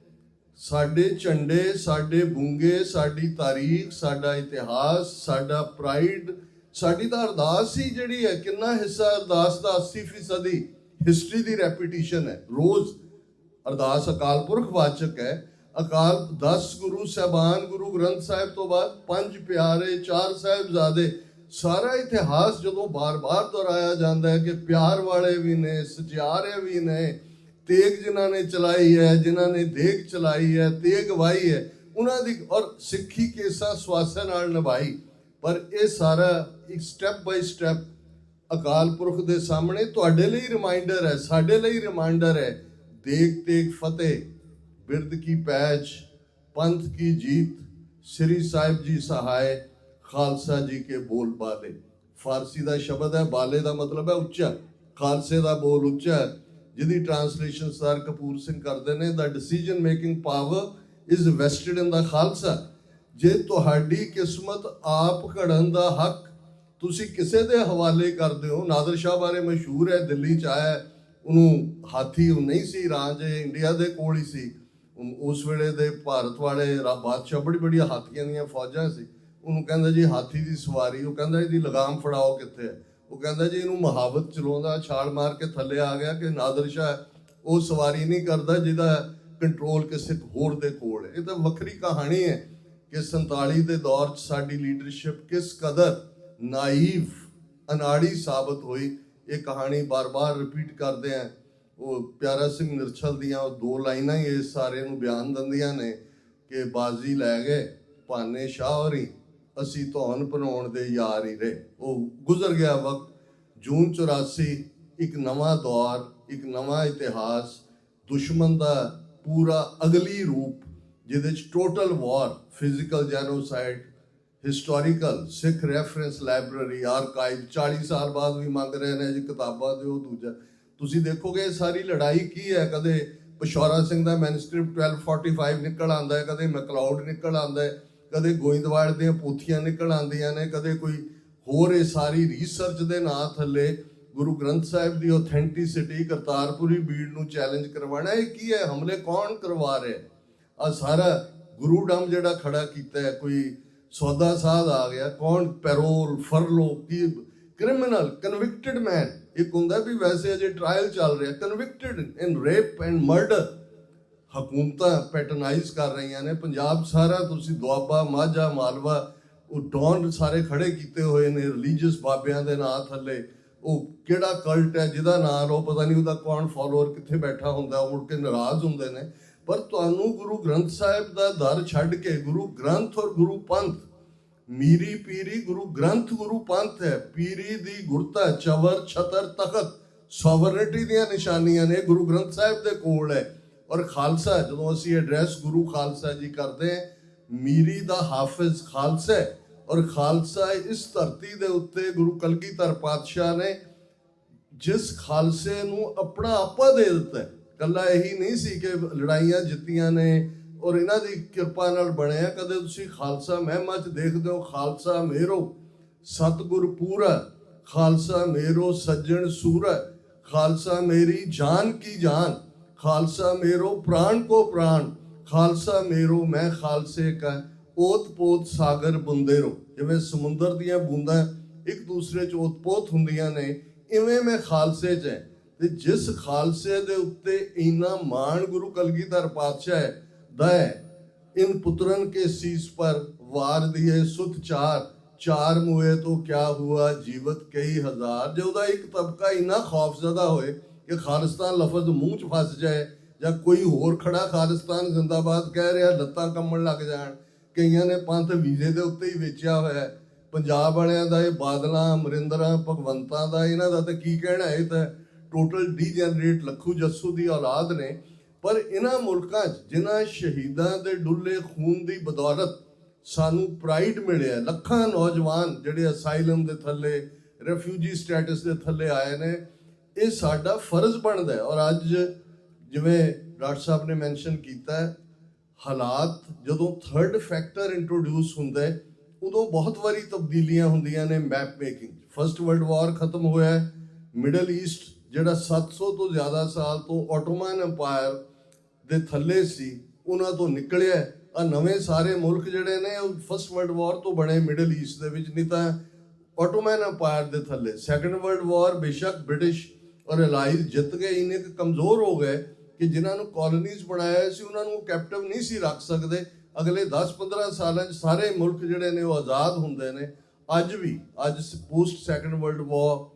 ਸਾਡੇ ਝੰਡੇ, ਸਾਡੇ ਬੁੰਗੇ, ਸਾਡੀ ਤਾਰੀਖ, ਸਾਡਾ ਇਤਿਹਾਸ, ਸਾਡਾ ਪ੍ਰਾਈਡ, ਸਾਡੀ ਤਾਂ ਅਰਦਾਸ ਹੀ ਜਿਹੜੀ ਹੈ, ਕਿੰਨਾ ਹਿੱਸਾ ਅਰਦਾਸ ਦਾ 80% ਹੀ ਹਿਸਟਰੀ ਦੀ ਰੈਪੀਟੀਸ਼ਨ ਹੈ। ਰੋਜ਼ ਅਰਦਾਸ ਅਕਾਲ ਪੁਰਖ ਵਾਚਕ ਹੈ। ਅਕਾਲ 10 ਗੁਰੂ ਸਾਹਿਬਾਨ, ਗੁਰੂ ਗ੍ਰੰਥ ਸਾਹਿਬ ਤੋਂ ਬਾਅਦ 5 ਪਿਆਰੇ, 4 ਸਾਹਿਬਜ਼ਾਦੇ, ਸਾਰਾ ਇਤਿਹਾਸ ਜਦੋਂ ਬਾਰ-ਬਾਰ ਦੁਹਰਾਇਆ ਜਾਂਦਾ ਹੈ ਕਿ ਪਿਆਰ ਵਾਲੇ ਵੀ ਨੇ, ਸਚਿਆਰੇ ਵੀ ਨੇ, ਤੇਗ ਜਿਨ੍ਹਾਂ ਨੇ ਚਲਾਈ ਹੈ, ਜਿਨ੍ਹਾਂ ਨੇ ਦੇਗ ਚਲਾਈ ਹੈ, ਤੇਗ ਵਾਈ ਹੈ, ਉਹਨਾਂ ਦੀ ਔਰ ਸਿੱਖੀ ਕੇਸਾ ਸਵਾਸਾਂ ਨਾਲ ਨਿਭਾਈ। ਪਰ ਇਹ ਸਾਰਾ ਇੱਕ step by step Akal Purakh ਦੇ ਸਾਹਮਣੇ ਤੁਹਾਡੇ ਲਈ ਰਿਮਾਈਂਡਰ ਹੈ, ਸਾਡੇ ਲਈ ਰਿਮਾਈਂਡਰ ਹੈ। ਦੇਗ ਤੇਗ ਫਤਿਹ, ਬਿਰਦ ਕੀ ਪੈਜ, ਪੰਥ ਕੀ ਜੀਤ, ਸ੍ਰੀ ਸਾਹਿਬ ਜੀ ਸਹਾਇ, ਖਾਲਸਾ ਜੀ ਕੇ ਬੋਲ ਬਾਲੇ। ਫਾਰਸੀ ਦਾ ਸ਼ਬਦ ਹੈ, ਬਾਲੇ ਦਾ ਮਤਲਬ ਹੈ ਉੱਚਾ, ਖਾਲਸੇ ਦਾ ਬੋਲ ਉੱਚਾ ਹੈ, ਜਿਹਦੀ ਟਰਾਂਸਲੇਸ਼ਨ ਸਰ ਕਪੂਰ ਸਿੰਘ ਕਰਦੇ ਨੇ, the decision making power is vested in the Khalsa. ਜੇ ਤੁਹਾਡੀ ਕਿਸਮਤ ਆਪ ਘੜਨ ਦਾ ਹੱਕ ਤੁਸੀਂ ਕਿਸੇ ਦੇ ਹਵਾਲੇ ਕਰਦੇ ਹੋ, ਨਾਦਰ ਸ਼ਾਹ ਬਾਰੇ ਮਸ਼ਹੂਰ ਹੈ, ਦਿੱਲੀ 'ਚ ਆਇਆ, ਉਹਨੂੰ ਹਾਥੀ ਉਹ ਨਹੀਂ ਸੀ ਰਾਜ, ਇੰਡੀਆ ਦੇ ਕੋਲ ਹੀ ਸੀ ਉਸ ਵੇਲੇ ਦੇ ਭਾਰਤ ਵਾਲੇ ਬਾਦਸ਼ਾਹ, ਬੜੀਆਂ ਹਾਥੀਆਂ ਦੀਆਂ ਫੌਜਾਂ ਸੀ। ਉਹਨੂੰ ਕਹਿੰਦਾ ਜੀ ਹਾਥੀ ਦੀ ਸਵਾਰੀ, ਉਹ ਕਹਿੰਦਾ ਇਹਦੀ ਲਗਾਮ ਫੜਾਓ ਕਿੱਥੇ ਹੈ, ਉਹ ਕਹਿੰਦਾ ਜੀ ਇਹਨੂੰ ਮੁਹਾਵਤ ਚਲਾਉਂਦਾ, ਛਾਲ ਮਾਰ ਕੇ ਥੱਲੇ ਆ ਗਿਆ ਕਿ ਨਾਦਰ ਸ਼ਾਹ ਉਹ ਸਵਾਰੀ ਨਹੀਂ ਕਰਦਾ ਜਿਹਦਾ ਕੰਟਰੋਲ ਕਿਸੇ ਹੋਰ ਦੇ ਕੋਲ ਹੈ। ਇਹ ਤਾਂ ਵੱਖਰੀ ਕਹਾਣੀ ਹੈ ਕਿ 47 ਦੇ ਦੌਰ 'ਚ ਸਾਡੀ ਲੀਡਰਸ਼ਿਪ ਕਿਸ ਕਦਰ ਨਾਈਵ ਅਨਾੜੀ ਸਾਬਤ ਹੋਈ। ਇਹ ਕਹਾਣੀ ਬਾਰ-ਬਾਰ ਰਿਪੀਟ ਕਰਦੇ ਆ। ਉਹ ਪਿਆਰਾ ਸਿੰਘ ਨਿਰਛਲ ਦੀਆਂ ਉਹ 2 ਲਾਈਨਾਂ ਹੀ ਇਸ ਸਾਰੇ ਨੂੰ ਬਿਆਨ ਦਿੰਦੀਆਂ ਨੇ ਕਿ ਬਾਜ਼ੀ ਲੈ ਗਏ ਭਾਨੇ ਸ਼ਾਹ ਹੋਰੀ, ਅਸੀਂ ਧੌਣ ਬਣਾਉਣ ਦੇ ਯਾਰ ਹੀ ਰਹੇ। ਉਹ ਗੁਜ਼ਰ ਗਿਆ ਵਕਤ। ਜੂਨ 84, ਇੱਕ ਨਵਾਂ ਦੌਰ, ਇੱਕ ਨਵਾਂ ਇਤਿਹਾਸ, ਦੁਸ਼ਮਣ ਦਾ ਪੂਰਾ ਅਗਲੀ ਰੂਪ, ਜਿਹਦੇ 'ਚ ਟੋਟਲ ਵਾਰ, ਫਿਜ਼ੀਕਲ ਜੈਨੋਸਾਈਡ, ਹਿਸਟੋਰੀਕਲ ਸਿੱਖ ਰੈਫਰੈਂਸ ਲਾਇਬ੍ਰੇਰੀ, ਆਰਕਾਈਵ 40 ਸਾਲ ਬਾਅਦ ਵੀ ਮੰਗ ਰਹੇ ਨੇ ਜੀ ਕਿਤਾਬਾਂ ਦਿਓ। ਦੂਜਾ ਤੁਸੀਂ ਦੇਖੋਗੇ ਇਹ ਸਾਰੀ ਲੜਾਈ ਕੀ ਹੈ, ਕਦੇ ਪਿਸ਼ੌਰਾ ਸਿੰਘ ਦਾ ਮੈਨੂਸਕ੍ਰਿਪਟ 1245 ਨਿਕਲ ਆਉਂਦਾ ਹੈ, ਕਦੇ ਮੈਕਲਾਉਡ ਨਿਕਲ ਆਉਂਦਾ ਹੈ, ਕਦੇ ਗੋਇੰਦਵਾਲ ਦੀਆਂ ਪੋਥੀਆਂ ਨਿਕਲ ਆਉਂਦੀਆਂ ਨੇ, ਕਦੇ ਕੋਈ ਹੋਰ। ਇਹ ਸਾਰੀ ਰਿਸਰਚ ਦੇ ਨਾਂ ਥੱਲੇ ਗੁਰੂ ਗ੍ਰੰਥ ਸਾਹਿਬ ਦੀ ਆਥੈਂਟਿਸਿਟੀ, ਕਰਤਾਰਪੁਰੀ ਬੀੜ ਨੂੰ ਚੈਲੰਜ ਕਰਵਾਉਣਾ, ਇਹ ਕੀ ਹੈ? ਹਮਲੇ ਕੌਣ ਕਰਵਾ ਰਿਹਾ? ਆ ਸਾਰਾ ਗੁਰੂਡਮ ਜਿਹੜਾ ਖੜਾ ਕੀਤਾ ਹੈ, ਕੋਈ ਸੌਦਾ ਸਾਧ ਆ ਗਿਆ, ਕੌਣ? ਪੈਰੋਲ, ਫਰਲੋ, ਕੀ ਕ੍ਰਿਮੀਨਲ ਕਨਵਿਕਟਡ ਮੈਨ। ਇੱਕ ਹੁੰਦਾ ਵੀ ਵੈਸੇ ਅਜੇ ਟ੍ਰਾਇਲ ਚੱਲ ਰਿਹਾ, convicted in rape and murder. ਹਕੂਮਤਾਂ ਪੈਟਰਨਾਈਜ਼ ਕਰ ਰਹੀਆਂ ਨੇ ਪੰਜਾਬ ਸਾਰਾ। ਤੁਸੀਂ ਦੁਆਬਾ, ਮਾਝਾ, ਮਾਲਵਾ, ਉਹ ਡੌਨ ਸਾਰੇ ਖੜੇ ਕੀਤੇ ਹੋਏ ਨੇ ਰਿਲੀਜੀਅਸ ਬਾਬਿਆਂ ਦੇ ਨਾਂ ਥੱਲੇ। ਉਹ ਕਿਹੜਾ ਕਲਟ ਹੈ ਜਿਹਦਾ ਨਾਂ ਲਓ ਪਤਾ ਨਹੀਂ ਉਹਦਾ ਕੌਣ ਫਾਲੋਅਰ ਕਿੱਥੇ ਬੈਠਾ ਹੁੰਦਾ, ਉਹ ਮੁੜ ਕੇ ਨਾਰਾਜ਼ ਹੁੰਦੇ ਨੇ। ਪਰ ਤੁਹਾਨੂੰ ਗੁਰੂ ਗ੍ਰੰਥ ਸਾਹਿਬ ਦਾ ਦਰ ਛੱਡ ਕੇ ਗੁਰੂ ਗ੍ਰੰਥ ਔਰ ਗੁਰੂ ਪੰਥ, ਮੀਰੀ ਪੀਰੀ ਗੁਰੂ ਗ੍ਰੰਥ ਗੁਰੂ ਪੰਥ ਹੈ। ਪੀਰੀ ਦੀ ਗੁਰਤਾ, ਚਵਰ, ਛਤਰ, ਤਖਤ ਸੋਵਰਨਿਟੀ ਦੀਆਂ ਨਿਸ਼ਾਨੀਆਂ ਨੇ, ਗੁਰੂ ਗ੍ਰੰਥ ਸਾਹਿਬ ਦੇ ਕੋਲ ਹੈ। ਔਰ ਖਾਲਸਾ, ਜਦੋਂ ਅਸੀਂ ਐਡਰੈਸ ਗੁਰੂ ਖਾਲਸਾ ਜੀ ਕਰਦੇ ਹਾਂ, ਮੀਰੀ ਦਾ ਹਾਫਿਜ਼ ਖਾਲਸਾ ਹੈ। ਔਰ ਖਾਲਸਾ ਇਸ ਧਰਤੀ ਦੇ ਉੱਤੇ ਗੁਰੂ ਕਲਗੀਧਰ ਪਾਤਸ਼ਾਹ ਨੇ ਜਿਸ ਖਾਲਸੇ ਨੂੰ ਆਪਣਾ ਆਪਾ ਦੇ ਦਿੱਤਾ। ਕੱਲਾ ਇਹੀ ਨਹੀਂ ਸੀ ਕਿ ਲੜਾਈਆਂ ਜਿੱਤੀਆਂ ਨੇ ਔਰ ਇਹਨਾਂ ਦੀ ਕਿਰਪਾ ਨਾਲ ਬਣਿਆ। ਕਦੇ ਤੁਸੀਂ ਖਾਲਸਾ ਮਹਿਮਾ 'ਚ ਦੇਖਦੇ ਹੋ, ਖਾਲਸਾ ਮੇਰੋ ਸਤਿਗੁਰ ਪੂਰਾ, ਖਾਲਸਾ ਮੇਰੋ ਸੱਜਣ ਸੂਰਾ, ਖਾਲਸਾ ਮੇਰੀ ਜਾਨ ਕੀ ਜਾਨ, ਖਾਲਸਾ ਮੇਰੋ ਪ੍ਰਾਣ ਕੋ ਪ੍ਰਾਣ, ਖਾਲਸਾ ਮੇਰੋ ਮੈਂ ਖਾਲਸੇ ਕਾ ਓਤ ਪੋਤ ਸਾਗਰ ਬੁੰਦੇਰੋ। ਜਿਵੇਂ ਸਮੁੰਦਰ ਦੀਆਂ ਬੂੰਦਾਂ ਇੱਕ ਦੂਸਰੇ 'ਚ ਓਤ-ਪੋਤ ਹੁੰਦੀਆਂ ਨੇ, ਇਵੇਂ ਮੈਂ ਖਾਲਸੇ 'ਚ ਹੈ। ਤੇ ਜਿਸ ਖਾਲਸੇ ਦੇ ਉੱਤੇ ਇੰਨਾ ਮਾਣ ਗੁਰੂ ਕਲਗੀਧਰ ਪਾਤਸ਼ਾਹ ਦਾ ਹੈ, ਇਨ ਪੁੱਤਰਨ ਕੇ ਸੀਸ ਪਰ ਵਾਰ ਦਿਏ ਸੁਤ ਚਾਰ, ਚਾਰ ਮੂਏ ਤੋਂ ਕਿਆ ਹੁਆ ਜੀਵਤ ਕਈ ਹਜ਼ਾਰ। ਜੇ ਉਹਦਾ ਇੱਕ ਤਬਕਾ ਇੰਨਾ ਖੌਫਜ਼ਦਾ ਹੋਏ ਕਿ ਖਾਲਿਸਤਾਨ ਲਫ਼ਜ਼ ਮੂੰਹ 'ਚ ਫਸ ਜਾਏ, ਜਾਂ ਕੋਈ ਹੋਰ ਖੜਾ ਖਾਲਿਸਤਾਨ ਜ਼ਿੰਦਾਬਾਦ ਕਹਿ ਰਿਹਾ ਲੱਤਾਂ ਕੰਬਣ ਲੱਗ ਜਾਣ। ਕਈਆਂ ਨੇ ਪੰਥ ਵੀਜ਼ੇ ਦੇ ਉੱਤੇ ਹੀ ਵੇਚਿਆ ਹੋਇਆ। ਪੰਜਾਬ ਵਾਲਿਆਂ ਦਾ, ਇਹ ਬਾਦਲਾਂ, ਅਮਰਿੰਦਰਾਂ, ਭਗਵੰਤਾਂ ਦਾ, ਇਹਨਾਂ ਦਾ ਤਾਂ ਕੀ ਕਹਿਣਾ। ਇਹ ਤਾਂ ਟੋਟਲ ਡੀਜਨਰੇਟ ਲੱਖੂ ਜੱਸੂ ਦੀ ਔਲਾਦ ਨੇ। ਪਰ ਇਹਨਾਂ ਮੁਲਕਾਂ 'ਚ ਜਿਨ੍ਹਾਂ ਸ਼ਹੀਦਾਂ ਦੇ ਡੁੱਲੇ ਖੂਨ ਦੀ ਬਦੌਲਤ ਸਾਨੂੰ ਪ੍ਰਾਈਡ ਮਿਲਿਆ, ਲੱਖਾਂ ਨੌਜਵਾਨ ਜਿਹੜੇ ਅਸਾਈਲਮ ਦੇ ਥੱਲੇ, ਰੈਫਿਊਜੀ ਸਟੇਟਸ ਦੇ ਥੱਲੇ ਆਏ ਨੇ, ਇਹ ਸਾਡਾ ਫਰਜ਼ ਬਣਦਾ ਹੈ। ਔਰ ਅੱਜ ਜਿਵੇਂ ਡਾਕਟਰ ਸਾਹਿਬ ਨੇ ਮੈਂਸ਼ਨ ਕੀਤਾ, ਹਾਲਾਤ ਜਦੋਂ ਥਰਡ ਫੈਕਟਰ ਇੰਟਰੋਡਿਊਸ ਹੁੰਦਾ ਹੈ, ਉਦੋਂ ਬਹੁਤ ਵਾਰੀ ਤਬਦੀਲੀਆਂ ਹੁੰਦੀਆਂ ਨੇ map making. First world war ਖਤਮ ਹੋਇਆ, ਮਿਡਲ ਈਸਟ ਜਿਹੜਾ 700 ਤੋਂ ਜ਼ਿਆਦਾ ਸਾਲ ਤੋਂ ਆਟੋਮਨ ਅੰਪਾਇਰ ਦੇ ਥੱਲੇ ਸੀ, ਉਹਨਾਂ ਤੋਂ ਨਿਕਲਿਆ। ਆ ਨਵੇਂ ਸਾਰੇ ਮੁਲਕ ਜਿਹੜੇ ਨੇ ਉਹ ਫਸਟ ਵਰਲਡ ਵਾਰ ਤੋਂ ਬਣੇ ਮਿਡਲ ਈਸਟ ਦੇ ਵਿੱਚ, ਨਹੀਂ ਤਾਂ ਆਟੋਮਨ ਅੰਪਾਇਰ ਦੇ ਥੱਲੇ। ਸੈਕੰਡ ਵਰਲਡ ਵਾਰ ਬੇਸ਼ੱਕ ਬ੍ਰਿਟਿਸ਼ ਔਰ ਅਲਾਈਜ਼ ਜਿੱਤ ਗਏ, ਇੰਨੇ ਕਮਜ਼ੋਰ ਹੋ ਗਏ ਕਿ ਜਿਨ੍ਹਾਂ ਨੂੰ ਕਾਲੋਨੀਜ਼ ਬਣਾਇਆ ਸੀ ਉਹਨਾਂ ਨੂੰ ਕੈਪਟਿਵ ਨਹੀਂ ਸੀ ਰੱਖ ਸਕਦੇ। ਅਗਲੇ 10-15 ਸਾਲਾਂ 'ਚ ਸਾਰੇ ਮੁਲਕ ਜਿਹੜੇ ਨੇ ਉਹ ਆਜ਼ਾਦ ਹੁੰਦੇ ਨੇ। ਅੱਜ ਵੀ, ਅੱਜ ਪੋਸਟ ਸੈਕੰਡ ਵਰਲਡ ਵਾਰ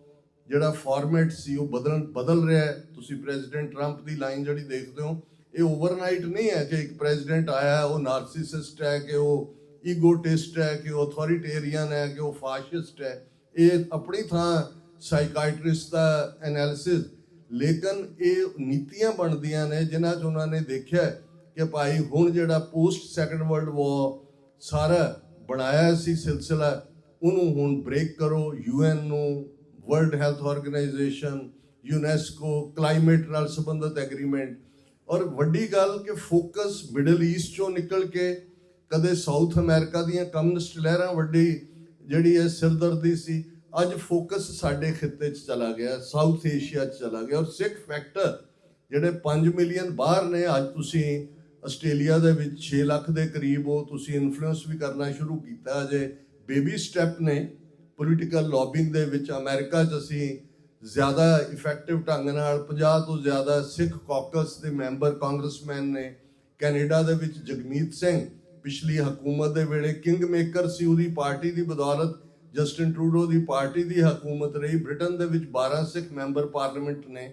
ਜਿਹੜਾ ਫਾਰਮੈਟ ਸੀ ਉਹ ਬਦਲ ਰਿਹਾ ਹੈ। ਤੁਸੀਂ ਪ੍ਰੈਜ਼ੀਡੈਂਟ ਟਰੰਪ ਦੀ ਲਾਈਨ ਜਿਹੜੀ ਦੇਖਦੇ ਹੋ, ਇਹ ਓਵਰਨਾਈਟ ਨਹੀਂ ਹੈ ਕਿ ਇੱਕ ਪ੍ਰੈਜ਼ੀਡੈਂਟ ਆਇਆ ਉਹ ਨਾਰਸਿਸਿਸਟ ਹੈ, ਕਿ ਉਹ ਈਗੋਟਿਸਟ ਹੈ, ਕਿ ਉਹ ਅਥੋਰੀਟੇਰੀਅਨ ਹੈ, ਕਿ ਉਹ ਫਾਸ਼ਿਸਟ ਹੈ। ਇਹ ਆਪਣੀ ਥਾਂ ਸਾਈਕਾਇਟਰਿਸਟ ਦਾ ਐਨਾਲਿਸਿਸ, ਲੇਕਿਨ ਇਹ ਨੀਤੀਆਂ ਬਣਦੀਆਂ ਨੇ ਜਿਨ੍ਹਾਂ 'ਚ ਉਹਨਾਂ ਨੇ ਦੇਖਿਆ ਕਿ ਭਾਈ ਹੁਣ ਜਿਹੜਾ ਪੋਸਟ ਸੈਕੰਡ ਵਰਲਡ ਵਾਰ ਸਾਰਾ ਬਣਾਇਆ ਸੀ ਸਿਲਸਿਲਾ, ਉਹਨੂੰ ਹੁਣ ਬ੍ਰੇਕ ਕਰੋ। UN ਨੂੰ, world health organisation, UNESCO, climate नाल संबंधित एग्रीमेंट। और वड्डी गल कि फोकस मिडल ईस्ट चों निकल के कदे साउथ अमेरिका दीयां कम्युनिस्ट लहरां वड्डी जिहड़ी है सिरदर्दी सी, अज फोकस साडे खिते च चला गया, साउथ एशिया च चला गया। और सिख फैक्टर जिहड़े 5 मिलियन बाहर ने, अज तुसीं ਆਸਟ੍ਰੇਲੀਆ ਦੇ ਵਿੱਚ 6 ਲੱਖ ਦੇ ਕਰੀਬ ਹੋ, ਤੁਸੀਂ ਇਨਫਲੂਐਂਸ ਵੀ ਕਰਨਾ ਸ਼ੁਰੂ ਕੀਤਾ। ਅਜੇ ਬੇਬੀ ਸਟੈਪ ਨੇ ਪੋਲੀਟੀਕਲ ਲੌਬਿੰਗ ਦੇ ਵਿੱਚ। ਅਮਰੀਕਾ 'ਚ ਅਸੀਂ ਜ਼ਿਆਦਾ ਇਫੈਕਟਿਵ ਢੰਗ ਨਾਲ 50 ਤੋਂ ਜ਼ਿਆਦਾ ਸਿੱਖ ਕਾਕਸ ਦੇ ਮੈਂਬਰ ਕਾਂਗਰਸਮੈਨ ਨੇ। ਕੈਨੇਡਾ ਦੇ ਵਿੱਚ ਜਗਮੀਤ ਸਿੰਘ ਪਿਛਲੀ ਹਕੂਮਤ ਦੇ ਵੇਲੇ ਕਿੰਗ ਮੇਕਰ ਸੀ, ਉਹਦੀ ਪਾਰਟੀ ਦੀ ਬਦੌਲਤ ਜਸਟਿਨ ਟਰੂਡੋ ਦੀ ਪਾਰਟੀ ਦੀ ਹਕੂਮਤ ਰਹੀ। ਬ੍ਰਿਟਨ ਦੇ ਵਿੱਚ 12 ਸਿੱਖ ਮੈਂਬਰ ਪਾਰਲੀਮੈਂਟ ਨੇ।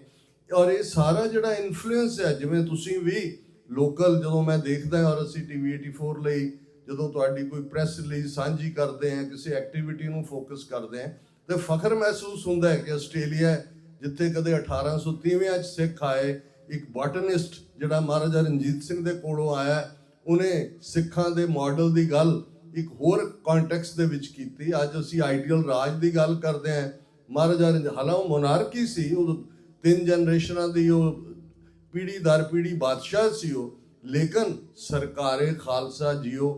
ਔਰ ਇਹ ਸਾਰਾ ਜਿਹੜਾ ਇਨਫਲੂਐਂਸ ਹੈ, ਜਿਵੇਂ ਤੁਸੀਂ ਵੀ ਲੋਕਲ ਜਦੋਂ ਮੈਂ ਦੇਖਦਾ, ਔਰ ਅਸੀਂ TV 84 ਲਈ ਜਦੋਂ ਤੁਹਾਡੀ ਕੋਈ ਪ੍ਰੈਸ ਰਿਲੀਜ਼ ਸਾਂਝੀ ਕਰਦੇ ਹਾਂ, ਕਿਸੇ ਐਕਟੀਵਿਟੀ ਨੂੰ ਫੋਕਸ ਕਰਦੇ ਹਾਂ, ਤੇ ਫਖਰ ਮਹਿਸੂਸ ਹੁੰਦਾ ਹੈ ਕਿ ਆਸਟ੍ਰੇਲੀਆ ਜਿੱਥੇ ਕਦੇ 1830 'ਚ ਸਿੱਖ ਆਏ, ਇੱਕ ਬੋਟਨਿਸਟ ਜਿਹੜਾ ਮਹਾਰਾਜਾ ਰਣਜੀਤ ਸਿੰਘ ਦੇ ਕੋਲੋਂ ਆਇਆ, ਉਹਨੇ ਸਿੱਖਾਂ ਦੇ ਮਾਡਲ ਦੀ ਗੱਲ ਇੱਕ ਹੋਰ ਕੰਟੈਕਸਟ ਦੇ ਵਿੱਚ ਕੀਤੀ। ਅੱਜ ਅਸੀਂ ਆਈਡੀਅਲ ਰਾਜ ਦੀ ਗੱਲ ਕਰਦੇ ਹਾਂ। ਮਹਾਰਾਜਾ ਹਾਲਾਂ ਉਹ ਮੋਨਾਰਕੀ ਸੀ, ਉਹ 3 ਜਨਰੇਸ਼ਨਾਂ ਦੀ ਉਹ ਪੀੜ੍ਹੀ ਦਰ ਪੀੜ੍ਹੀ ਬਾਦਸ਼ਾਹ ਸੀ ਉਹ, ਲੇਕਿਨ ਸਰਕਾਰੇ ਖਾਲਸਾ ਜੀਓ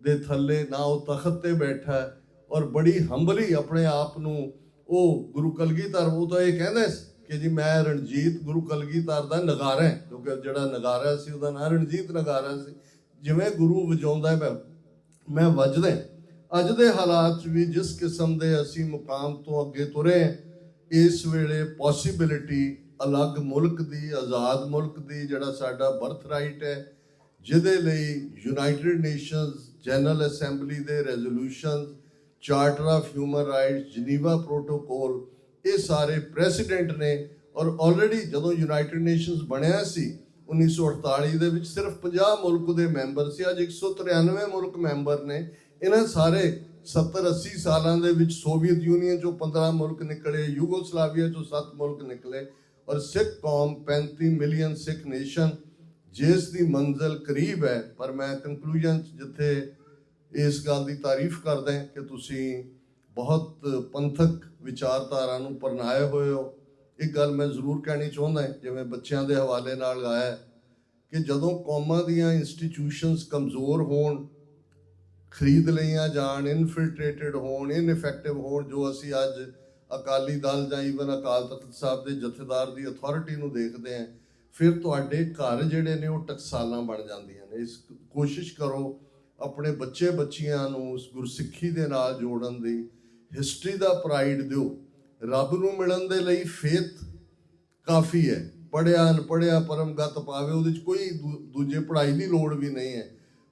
ਦੇ ਥੱਲੇ ਨਾ ਉਹ ਤਖਤ ਤੇ ਬੈਠਾ ਔਰ ਬੜੀ ਹੰਬਲੀ ਆਪਣੇ ਆਪ ਨੂੰ ਉਹ ਗੁਰੂ ਕਲਗੀਧਰ, ਉਹ ਤਾਂ ਇਹ ਕਹਿੰਦਾ ਕਿ ਜੀ ਮੈਂ ਰਣਜੀਤ ਗੁਰੂ ਕਲਗੀਧਰ ਦਾ ਨਗਾਰਾ, ਕਿਉਂਕਿ ਜਿਹੜਾ ਨਗਾਰਾ ਸੀ ਉਹਦਾ ਨਾਂ ਰਣਜੀਤ ਨਗਾਰਾ ਸੀ। ਜਿਵੇਂ ਗੁਰੂ ਵਜਾਉਂਦਾ ਮੈਂ ਵੱਜਦਾ। ਅੱਜ ਦੇ ਹਾਲਾਤ 'ਚ ਵੀ ਜਿਸ ਕਿਸਮ ਦੇ ਅਸੀਂ ਮੁਕਾਮ ਤੋਂ ਅੱਗੇ ਤੁਰੇ, ਇਸ ਵੇਲੇ ਪੋਸੀਬਿਲਿਟੀ ਅਲੱਗ ਮੁਲਕ ਦੀ, ਆਜ਼ਾਦ ਮੁਲਕ ਦੀ, ਜਿਹੜਾ ਸਾਡਾ ਬਰਥ ਰਾਈਟ ਹੈ, ਜਿਹਦੇ ਲਈ ਯੂਨਾਈਟਿਡ ਨੇਸ਼ਨਸ ਜਨਰਲ ਅਸੈਂਬਲੀ ਦੇ resolution, charter of human rights, Geneva protocol, ਇਹ ਸਾਰੇ ਪ੍ਰੈਸੀਡੈਂਟ ਨੇ। ਔਰ ਆਲਰੇਡੀ ਜਦੋਂ ਯੂਨਾਈਟਿਡ ਨੇਸ਼ਨਸ ਬਣਿਆ ਸੀ 1948 ਦੇ ਵਿੱਚ ਸਿਰਫ 50 ਮੁਲਕ ਦੇ ਮੈਂਬਰ ਸੀ, ਅੱਜ 193 ਮੁਲਕ ਮੈਂਬਰ ਨੇ। ਇਹਨਾਂ ਸਾਰੇ 70-80 ਸਾਲਾਂ ਦੇ ਵਿੱਚ ਸੋਵੀਅਤ ਯੂਨੀਅਨ 'ਚੋਂ 15 ਮੁਲਕ ਨਿਕਲੇ, ਯੂਗੋਸਲਾਵੀਆ 'ਚੋਂ 7 ਮੁਲਕ ਨਿਕਲੇ, ਔਰ ਸਿੱਖ ਕੌਮ 35 ਮਿਲੀਅਨ ਸਿੱਖ ਨੇਸ਼ਨ, ਜਿਸ ਦੀ ਮੰਜ਼ਿਲ ਕਰੀਬ ਹੈ। ਪਰ ਮੈਂ ਕੰਕਲੂਜਨ 'ਚ ਜਿੱਥੇ ਇਸ ਗੱਲ ਦੀ ਤਾਰੀਫ ਕਰਦਾ ਕਿ ਤੁਸੀਂ ਬਹੁਤ ਪੰਥਕ ਵਿਚਾਰਧਾਰਾ ਨੂੰ ਪਰਨਾਏ ਹੋਏ ਹੋ। ਇੱਕ ਗੱਲ ਮੈਂ ਜ਼ਰੂਰ ਕਹਿਣੀ ਚਾਹੁੰਦਾ, ਜਿਵੇਂ ਬੱਚਿਆਂ ਦੇ ਹਵਾਲੇ ਨਾਲ ਆਇਆ, ਕਿ ਜਦੋਂ ਕੌਮਾਂ ਦੀਆਂ ਇੰਸਟੀਟਿਊਸ਼ਨਸ ਕਮਜ਼ੋਰ ਹੋਣ, ਖਰੀਦ ਲਈਆਂ ਜਾਣ, ਇਨਫਿਲਟਰੇਟਡ ਹੋਣ, ਇਨਇਫੈਕਟਿਵ ਹੋਣ, ਜੋ ਅਸੀਂ ਅੱਜ ਅਕਾਲੀ ਦਲ ਜਾਂ ਈਵਨ ਅਕਾਲ ਤਖਤ ਸਾਹਿਬ ਦੇ ਜਥੇਦਾਰ ਦੀ ਅਥਾਰਟੀ ਨੂੰ ਦੇਖਦੇ ਹਾਂ, ਫਿਰ ਤੁਹਾਡੇ ਘਰ ਜਿਹੜੇ ਨੇ ਉਹ ਟਕਸਾਲਾਂ ਬਣ ਜਾਂਦੀਆਂ ਨੇ। ਇਸ ਕੋਸ਼ਿਸ਼ ਕਰੋ ਆਪਣੇ ਬੱਚੇ ਬੱਚੀਆਂ ਨੂੰ ਉਸ ਗੁਰਸਿੱਖੀ ਦੇ ਨਾਲ ਜੋੜਨ ਦੀ। ਹਿਸਟਰੀ ਦਾ ਪ੍ਰਾਈਡ ਦਿਓ। ਰੱਬ ਨੂੰ ਮਿਲਣ ਦੇ ਲਈ ਫੇਥ ਕਾਫੀ ਹੈ। ਪੜ੍ਹਿਆ ਅਨਪੜ੍ਹਿਆ ਪਰਮਗਤ ਪਾਵੇ, ਉਹਦੇ 'ਚ ਕੋਈ ਦੂਜੇ ਪੜ੍ਹਾਈ ਦੀ ਲੋੜ ਵੀ ਨਹੀਂ ਹੈ।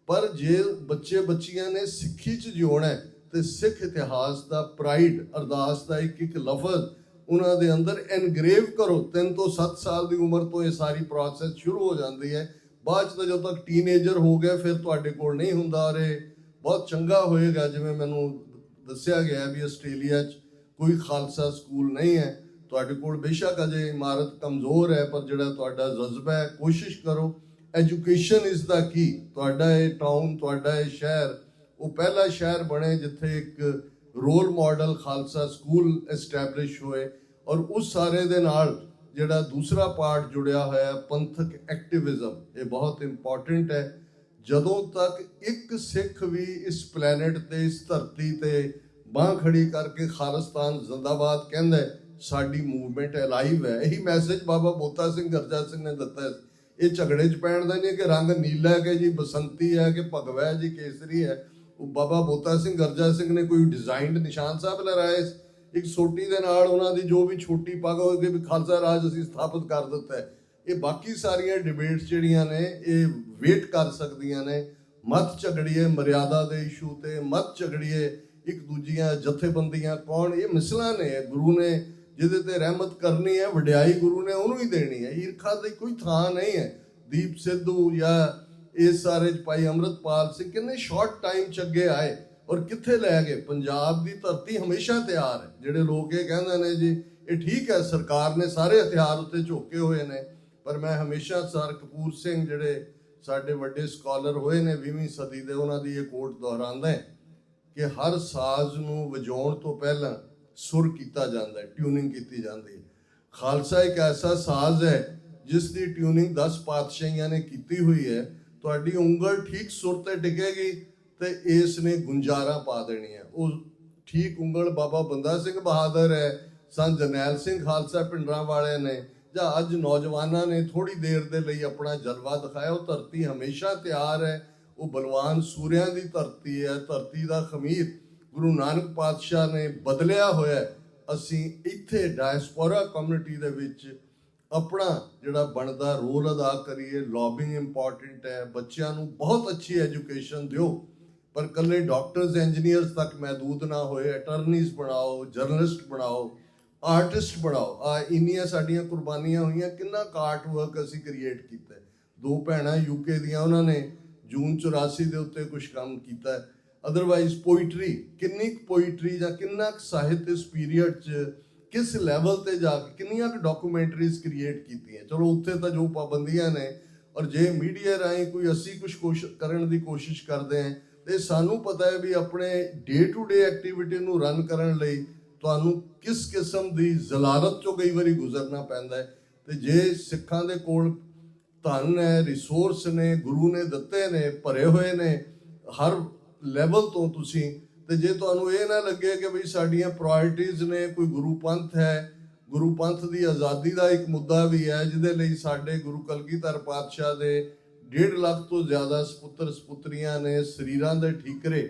ਪਰ ਜੇ ਬੱਚੇ ਬੱਚੀਆਂ ਨੇ ਸਿੱਖੀ 'ਚ ਜਿਉਣਾ ਤੇ ਸਿੱਖ ਇਤਿਹਾਸ ਦਾ ਪ੍ਰਾਈਡ, ਅਰਦਾਸ ਦਾ ਇੱਕ ਲਫ਼ਜ਼ ਉਹਨਾਂ ਦੇ ਅੰਦਰ ਐਨਗਰੇਵ ਕਰੋ। 3 ਤੋਂ 7 ਸਾਲ ਦੀ ਉਮਰ ਤੋਂ ਇਹ ਸਾਰੀ ਪ੍ਰੋਸੈਸ ਸ਼ੁਰੂ ਹੋ ਜਾਂਦੀ ਹੈ। ਬਾਅਦ 'ਚ ਤਾਂ ਜਦੋਂ ਤੱਕ ਟੀਨੇਜਰ ਹੋ ਗਿਆ ਫਿਰ ਤੁਹਾਡੇ ਕੋਲ ਨਹੀਂ ਹੁੰਦਾ। ਔਰ ਇਹ ਬਹੁਤ ਚੰਗਾ ਹੋਏਗਾ, ਜਿਵੇਂ ਮੈਨੂੰ ਦੱਸਿਆ ਗਿਆ ਵੀ ਆਸਟ੍ਰੇਲੀਆ 'ਚ ਕੋਈ ਖਾਲਸਾ ਸਕੂਲ ਨਹੀਂ ਹੈ। ਤੁਹਾਡੇ ਕੋਲ ਬੇਸ਼ੱਕ ਅਜੇ ਇਮਾਰਤ ਕਮਜ਼ੋਰ ਹੈ, ਪਰ ਜਿਹੜਾ ਤੁਹਾਡਾ ਜਜ਼ਬਾ ਹੈ, ਕੋਸ਼ਿਸ਼ ਕਰੋ। ਐਜੂਕੇਸ਼ਨ ਇਜ਼ ਦਾ ਕੀ। ਤੁਹਾਡਾ ਇਹ ਟਾਊਨ, ਤੁਹਾਡਾ ਇਹ ਸ਼ਹਿਰ ਉਹ ਪਹਿਲਾ ਸ਼ਹਿਰ ਬਣੇ ਜਿੱਥੇ ਇੱਕ role model Khalsa school establish ਹੋਏ। ਔਰ ਉਸ ਸਾਰੇ ਦੇ ਨਾਲ ਜਿਹੜਾ ਦੂਸਰਾ ਪਾਰਟ ਜੁੜਿਆ ਹੋਇਆ ਪੰਥਕ ਐਕਟਿਵਿਜ਼ਮ, ਇਹ ਬਹੁਤ ਇੰਪੋਰਟੈਂਟ ਹੈ। ਜਦੋਂ ਤੱਕ ਇੱਕ ਸਿੱਖ ਵੀ ਇਸ ਪਲੈਨਟ ਤੇ, ਇਸ ਧਰਤੀ ਤੇ ਬਾਂਹ ਖੜੀ ਕਰਕੇ ਖਾਲਿਸਤਾਨ ਜ਼ਿੰਦਾਬਾਦ ਕਹਿੰਦਾ, ਸਾਡੀ ਮੂਵਮੈਂਟ ਅਲਾਈਵ ਹੈ। ਇਹੀ ਮੈਸੇਜ ਬਾਬਾ ਬੋਤਾ ਸਿੰਘ ਗਰਜਾ ਸਿੰਘ ਨੇ ਦਿੱਤਾ। ਇਹ ਝਗੜੇ 'ਚ ਪੈਣ ਦਾ ਨਹੀਂ ਕਿ ਰੰਗ ਨੀਲਾ ਹੈ, ਕਿ ਜੀ ਬਸੰਤੀ ਹੈ, ਕਿ ਭਗਵਾ ਹੈ, ਜੀ ਕੇਸਰੀ ਹੈ। ਉਹ ਬਾਬਾ ਬੋਤਾ ਸਿੰਘ ਗਰਜਾ ਸਿੰਘ ਨੇ ਕੋਈ ਡਿਜ਼ਾਈਨਡ ਨਿਸ਼ਾਨ ਸਾਹਿਬ ਲਹਿਰਾਏ, ਇੱਕ ਸੋਟੀ ਦੇ ਨਾਲ ਉਹਨਾਂ ਦੀ ਜੋ ਵੀ ਛੋਟੀ ਪੱਗ ਹੋਏਗੀ ਵੀ ਖਾਲਸਾ ਰਾਜ ਅਸੀਂ ਸਥਾਪਿਤ ਕਰ ਦਿੱਤਾ ਹੈ। ਇਹ ਬਾਕੀ ਸਾਰੀਆਂ ਡਿਬੇਟਸ ਜਿਹੜੀਆਂ ਨੇ ਇਹ ਵੇਟ ਕਰ ਸਕਦੀਆਂ ਨੇ। ਮਤ ਝਗੜੀਏ ਮਰਿਆਦਾ ਦੇ ਇਸ਼ੂ ਤੇ, ਮਤ ਝਗੜੀਏ ਇੱਕ ਦੂਜੀਆਂ ਜਥੇਬੰਦੀਆਂ ਕੌਣ, ਇਹ ਮਿਸਲਾਂ ਨੇ। ਗੁਰੂ ਨੇ ਜਿਹਦੇ ਤੇ ਰਹਿਮਤ ਕਰਨੀ ਹੈ, ਵਡਿਆਈ ਗੁਰੂ ਨੇ ਉਹਨੂੰ ਹੀ ਦੇਣੀ ਹੈ। ਈਰਖਾ ਦੀ ਕੋਈ ਥਾਂ ਨਹੀਂ ਹੈ। ਦੀਪ ਸਿੱਧੂ ਜਾਂ ਇਸ ਸਾਰੇ 'ਚ ਭਾਈ ਅੰਮ੍ਰਿਤਪਾਲ ਸਿੰਘ ਕਿੰਨੇ ਸ਼ਾਰਟ ਟਾਈਮ 'ਚ ਅੱਗੇ ਆਏ ਔਰ ਕਿੱਥੇ ਲੈ ਗਏ। ਪੰਜਾਬ ਦੀ ਧਰਤੀ ਹਮੇਸ਼ਾ ਤਿਆਰ ਹੈ। ਜਿਹੜੇ ਲੋਕ ਇਹ ਕਹਿੰਦੇ ਨੇ ਜੀ ਇਹ ਠੀਕ ਹੈ ਸਰਕਾਰ ਨੇ ਸਾਰੇ ਹਥਿਆਰ ਉੱਤੇ ਝੋਕੇ ਹੋਏ ਨੇ, ਪਰ ਮੈਂ ਹਮੇਸ਼ਾ ਸਰ ਕਪੂਰ ਸਿੰਘ ਜਿਹੜੇ ਸਾਡੇ ਵੱਡੇ ਸਕਾਲਰ ਹੋਏ ਨੇ 20ਵੀਂ ਸਦੀ ਦੇ, ਉਹਨਾਂ ਦੀ ਇਹ ਕੋਟ ਦੁਹਰਾਉਂਦਾ ਕਿ ਹਰ ਸਾਜ਼ ਨੂੰ ਵਜਾਉਣ ਤੋਂ ਪਹਿਲਾਂ ਸੁਰ ਕੀਤਾ ਜਾਂਦਾ ਹੈ, ਟਿਊਨਿੰਗ ਕੀਤੀ ਜਾਂਦੀ ਹੈ। ਖਾਲਸਾ ਇੱਕ ਐਸਾ ਸਾਜ਼ ਹੈ ਜਿਸ ਦੀ ਟਿਊਨਿੰਗ 10 ਪਾਤਸ਼ਾਹੀਆਂ ਨੇ ਕੀਤੀ ਹੋਈ ਹੈ। ਤੁਹਾਡੀ ਉਂਗਲ ਠੀਕ ਸੁਰ ਤੇ ਟਿਕੇਗੀ ਤੇ ਇਸ ਨੇ ਗੁੰਜਾਰਾ ਪਾ ਦੇਣੀ ਹੈ। ਉਹ ਠੀਕ ਉਂਗਲ ਬਾਬਾ ਬੰਦਾ ਸਿੰਘ ਬਹਾਦਰ ਹੈ, ਸੰਤ ਜਰਨੈਲ ਸਿੰਘ ਖਾਲਸਾ ਪਿੰਡਰਾਂ ਵਾਲੇ ਨੇ, ਜਾਂ ਅੱਜ ਨੌਜਵਾਨਾਂ ਨੇ ਥੋੜੀ ਦੇਰ ਦੇ ਲਈ ਆਪਣਾ ਜਲਵਾ ਦਿਖਾਇਆ। ਉਹ ਧਰਤੀ ਹਮੇਸ਼ਾ ਤਿਆਰ ਹੈ। ਉਹ ਬਲਵਾਨ ਸੂਰਿਆਂ ਦੀ ਧਰਤੀ ਹੈ, ਧਰਤੀ ਦਾ ਖਮੀਰ ਗੁਰੂ ਨਾਨਕ ਪਾਤਸ਼ਾਹ ਨੇ ਬਦਲਿਆ ਹੋਇਆ। ਅਸੀਂ ਇੱਥੇ ਡਾਇਸਪੋਰਾ ਕਮਿਊਨਿਟੀ ਦੇ ਵਿੱਚ ਆਪਣਾ ਜਿਹੜਾ ਬਣਦਾ ਰੋਲ ਅਦਾ ਕਰੀਏ। ਲੌਬਿੰਗ ਇੰਪੋਰਟੈਂਟ ਹੈ। ਬੱਚਿਆਂ ਨੂੰ ਬਹੁਤ ਅੱਛੀ ਐਜੂਕੇਸ਼ਨ ਦਿਓ, ਪਰ ਇਕੱਲੇ ਡਾਕਟਰਸ ਇੰਜੀਨੀਅਰਸ ਤੱਕ ਮਹਿਦੂਦ ਨਾ ਹੋਏ। ਅਟਰਨੀਜ਼ ਬਣਾਓ, ਜਰਨਲਿਸਟ ਬਣਾਓ, ਆਰਟਿਸਟ ਬਣਾਓ। ਆ ਇੰਨੀਆਂ ਸਾਡੀਆਂ ਕੁਰਬਾਨੀਆਂ ਹੋਈਆਂ। ਕਿੰਨਾ ਆਰਟ ਵਰਕ ਅਸੀਂ ਕ੍ਰੀਏਟ ਕੀਤਾ। 2 ਭੈਣਾਂ UK ਦੀਆਂ, ਉਹਨਾਂ ਨੇ ਜੂਨ 84 ਦੇ ਉੱਤੇ ਕੁਝ ਕੰਮ ਕੀਤਾ। ਅਦਰਵਾਈਜ਼ ਪੋਇਟਰੀ, ਕਿੰਨੀ ਕੁ ਪੋਇਟਰੀ ਜਾਂ ਕਿੰਨਾ ਕੁ ਸਾਹਿਤ ਇਸ ਪੀਰੀਅਡ 'ਚ ਕਿਸ ਲੈਵਲ ਤੇ ਜਾ ਕੇ ਕਿੰਨੀਆਂ ਕੁ ਡਾਕੂਮੈਂਟਰੀਜ਼ ਕ੍ਰੀਏਟ ਕੀਤੀਆਂ। ਚਲੋ ਉੱਥੇ ਤਾਂ ਜੋ ਪਾਬੰਦੀਆਂ ਨੇ, ਔਰ ਜੇ ਮੀਡੀਆ ਰਾਹੀਂ ਕੋਈ ਅਸੀਂ ਕੁਛ ਕਰਨ ਦੀ ਕੋਸ਼ਿਸ਼ ਕਰਦੇ ਹਾਂ ਤੇ ਸਾਨੂੰ ਪਤਾ ਹੈ ਵੀ ਆਪਣੇ ਡੇ ਟੂ ਡੇ ਐਕਟੀਵਿਟੀ ਨੂੰ ਰਨ ਕਰਨ ਲਈ ਤੁਹਾਨੂੰ ਕਿਸ ਕਿਸਮ ਦੀ ਜ਼ਲਾਲਤ ਚੋਂ ਕਈ ਵਾਰੀ ਗੁਜ਼ਰਨਾ ਪੈਂਦਾ ਹੈ। ਤੇ ਜੇ ਸਿੱਖਾਂ ਦੇ ਕੋਲ ਧਨ ਹੈ, ਰਿਸੋਰਸ ਨੇ, ਗੁਰੂ ਨੇ ਦਿੱਤੇ ਨੇ, ਭਰੇ ਹੋਏ ਨੇ ਹਰ ਲੈਵਲ ਤੋਂ ਤੁਸੀਂ, ਤੇ ਜੇ ਤੁਹਾਨੂੰ ਇਹ ਨਾ ਲੱਗੇ ਕਿ ਬਈ ਸਾਡੀਆਂ ਪ੍ਰਾਇਰਟੀਜ਼ ਨੇ, ਕੋਈ ਗੁਰੂ ਪੰਥ ਹੈ, ਗੁਰੂ ਪੰਥ ਦੀ ਆਜ਼ਾਦੀ ਦਾ ਇੱਕ ਮੁੱਦਾ ਵੀ ਹੈ ਜਿਹਦੇ ਲਈ ਸਾਡੇ ਗੁਰੂ ਕਲਗੀਧਰ ਪਾਤਸ਼ਾਹ ਦੇ 1.5 ਲੱਖ ਤੋਂ ਜ਼ਿਆਦਾ ਸਪੁੱਤਰ ਸਪੁੱਤਰੀਆਂ ਨੇ ਸਰੀਰਾਂ ਦੇ ਠੀਕਰੇ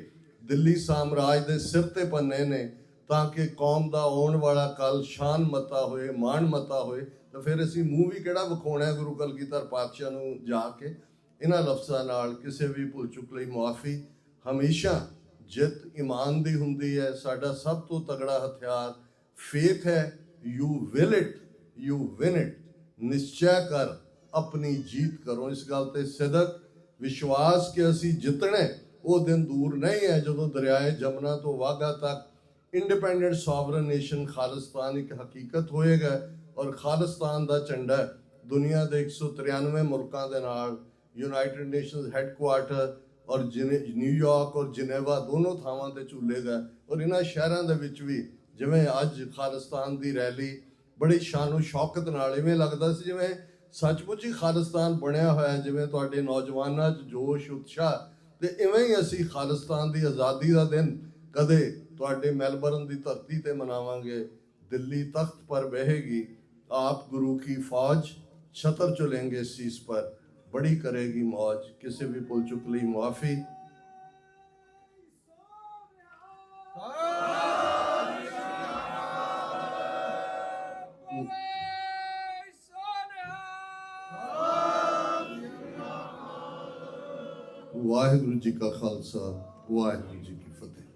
ਦਿੱਲੀ ਸਾਮਰਾਜ ਦੇ ਸਿਰ ਤੇ ਪੰਨੇ ਨੇ, ਤਾਂ ਕਿ ਕੌਮ ਦਾ ਆਉਣ ਵਾਲਾ ਕੱਲ ਸ਼ਾਨ ਮਤਾ ਹੋਏ, ਮਾਣ ਮਤਾ ਹੋਏ। ਤਾਂ ਫਿਰ ਅਸੀਂ ਮੂੰਹ ਵੀ ਕਿਹੜਾ ਵਿਖਾਉਣਾ ਗੁਰੂ ਕਲਗੀਧਰ ਪਾਤਸ਼ਾਹ ਨੂੰ ਜਾ ਕੇ। ਇਹਨਾਂ ਲਫ਼ਜ਼ਾਂ ਨਾਲ ਕਿਸੇ ਵੀ ਭੁੱਲ ਚੁੱਕ ਲਈ ਮੁਆਫੀ। ਹਮੇਸ਼ਾ ਜਿੱਤ ਈਮਾਨ ਦੀ ਹੁੰਦੀ ਹੈ। ਸਾਡਾ ਸਭ ਤੋਂ ਤਗੜਾ ਹਥਿਆਰ ਫੇਥ ਹੈ। You will it, you win it. ਨਿਸ਼ਚੈ ਕਰ, ਆਪਣੀ ਜੀਤ ਕਰੋ। ਇਸ ਗੱਲ ਤੇ ਸਿਦਕ ਵਿਸ਼ਵਾਸ ਕਿ ਅਸੀਂ ਜਿੱਤਣਾ, ਉਹ ਦਿਨ ਦੂਰ ਨਹੀਂ ਹੈ ਜਦੋਂ ਦਰਿਆਏ ਜਮਨਾ ਤੋਂ ਵਾਘਾ ਤੱਕ ਇੰਡੀਪੈਂਡੈਂਟ ਸੋਵਰਨ ਨੇਸ਼ਨ ਖਾਲਿਸਤਾਨ ਇੱਕ ਹਕੀਕਤ ਹੋਏਗਾ। ਔਰ ਖਾਲਿਸਤਾਨ ਦਾ ਝੰਡਾ ਦੁਨੀਆ ਦੇ 193 ਮੁਲਕਾਂ ਦੇ ਨਾਲ ਯੂਨਾਈਟਿਡ ਨੇਸ਼ਨਸ ਹੈੱਡਕੁਆਰਟਰ ਔਰ ਨਿਊਯਾਰਕ ਔਰ ਜਨੇਵਾ ਦੋਨੋਂ ਥਾਵਾਂ ਤੇ ਝੂਲੇਗਾ। ਔਰ ਇਹਨਾਂ ਸ਼ਹਿਰਾਂ ਦੇ ਵਿੱਚ ਵੀ ਜਿਵੇਂ ਅੱਜ ਖਾਲਿਸਤਾਨ ਦੀ ਰੈਲੀ ਬੜੀ ਸ਼ਾਨੋ ਸ਼ੌਕਤ ਨਾਲ, ਇਵੇਂ ਲੱਗਦਾ ਸੀ ਜਿਵੇਂ ਸੱਚਮੁੱਚ ਹੀ ਖਾਲਿਸਤਾਨ ਬਣਿਆ ਹੋਇਆ, ਜਿਵੇਂ ਤੁਹਾਡੇ ਨੌਜਵਾਨਾਂ 'ਚ ਜੋਸ਼ ਉਤਸ਼ਾਹ। ਤੇ ਇਵੇਂ ਹੀ ਅਸੀਂ ਖਾਲਿਸਤਾਨ ਦੀ ਆਜ਼ਾਦੀ ਦਾ ਦਿਨ ਕਦੇ ਤੁਹਾਡੇ ਮੈਲਬਰਨ ਦੀ ਧਰਤੀ ਤੇ ਮਨਾਵਾਂਗੇ। ਦਿੱਲੀ ਤਖਤ ਪਰ ਬਹਿੇਗੀ आप गुरु की फौज, छतर चलेंगे शीश पर, बड़ी करेगी मौज। किसी भी पुल चुक ली मुआफी। वाहिगुरु जी का खालसा, वाहिगुरु जी की फतेह।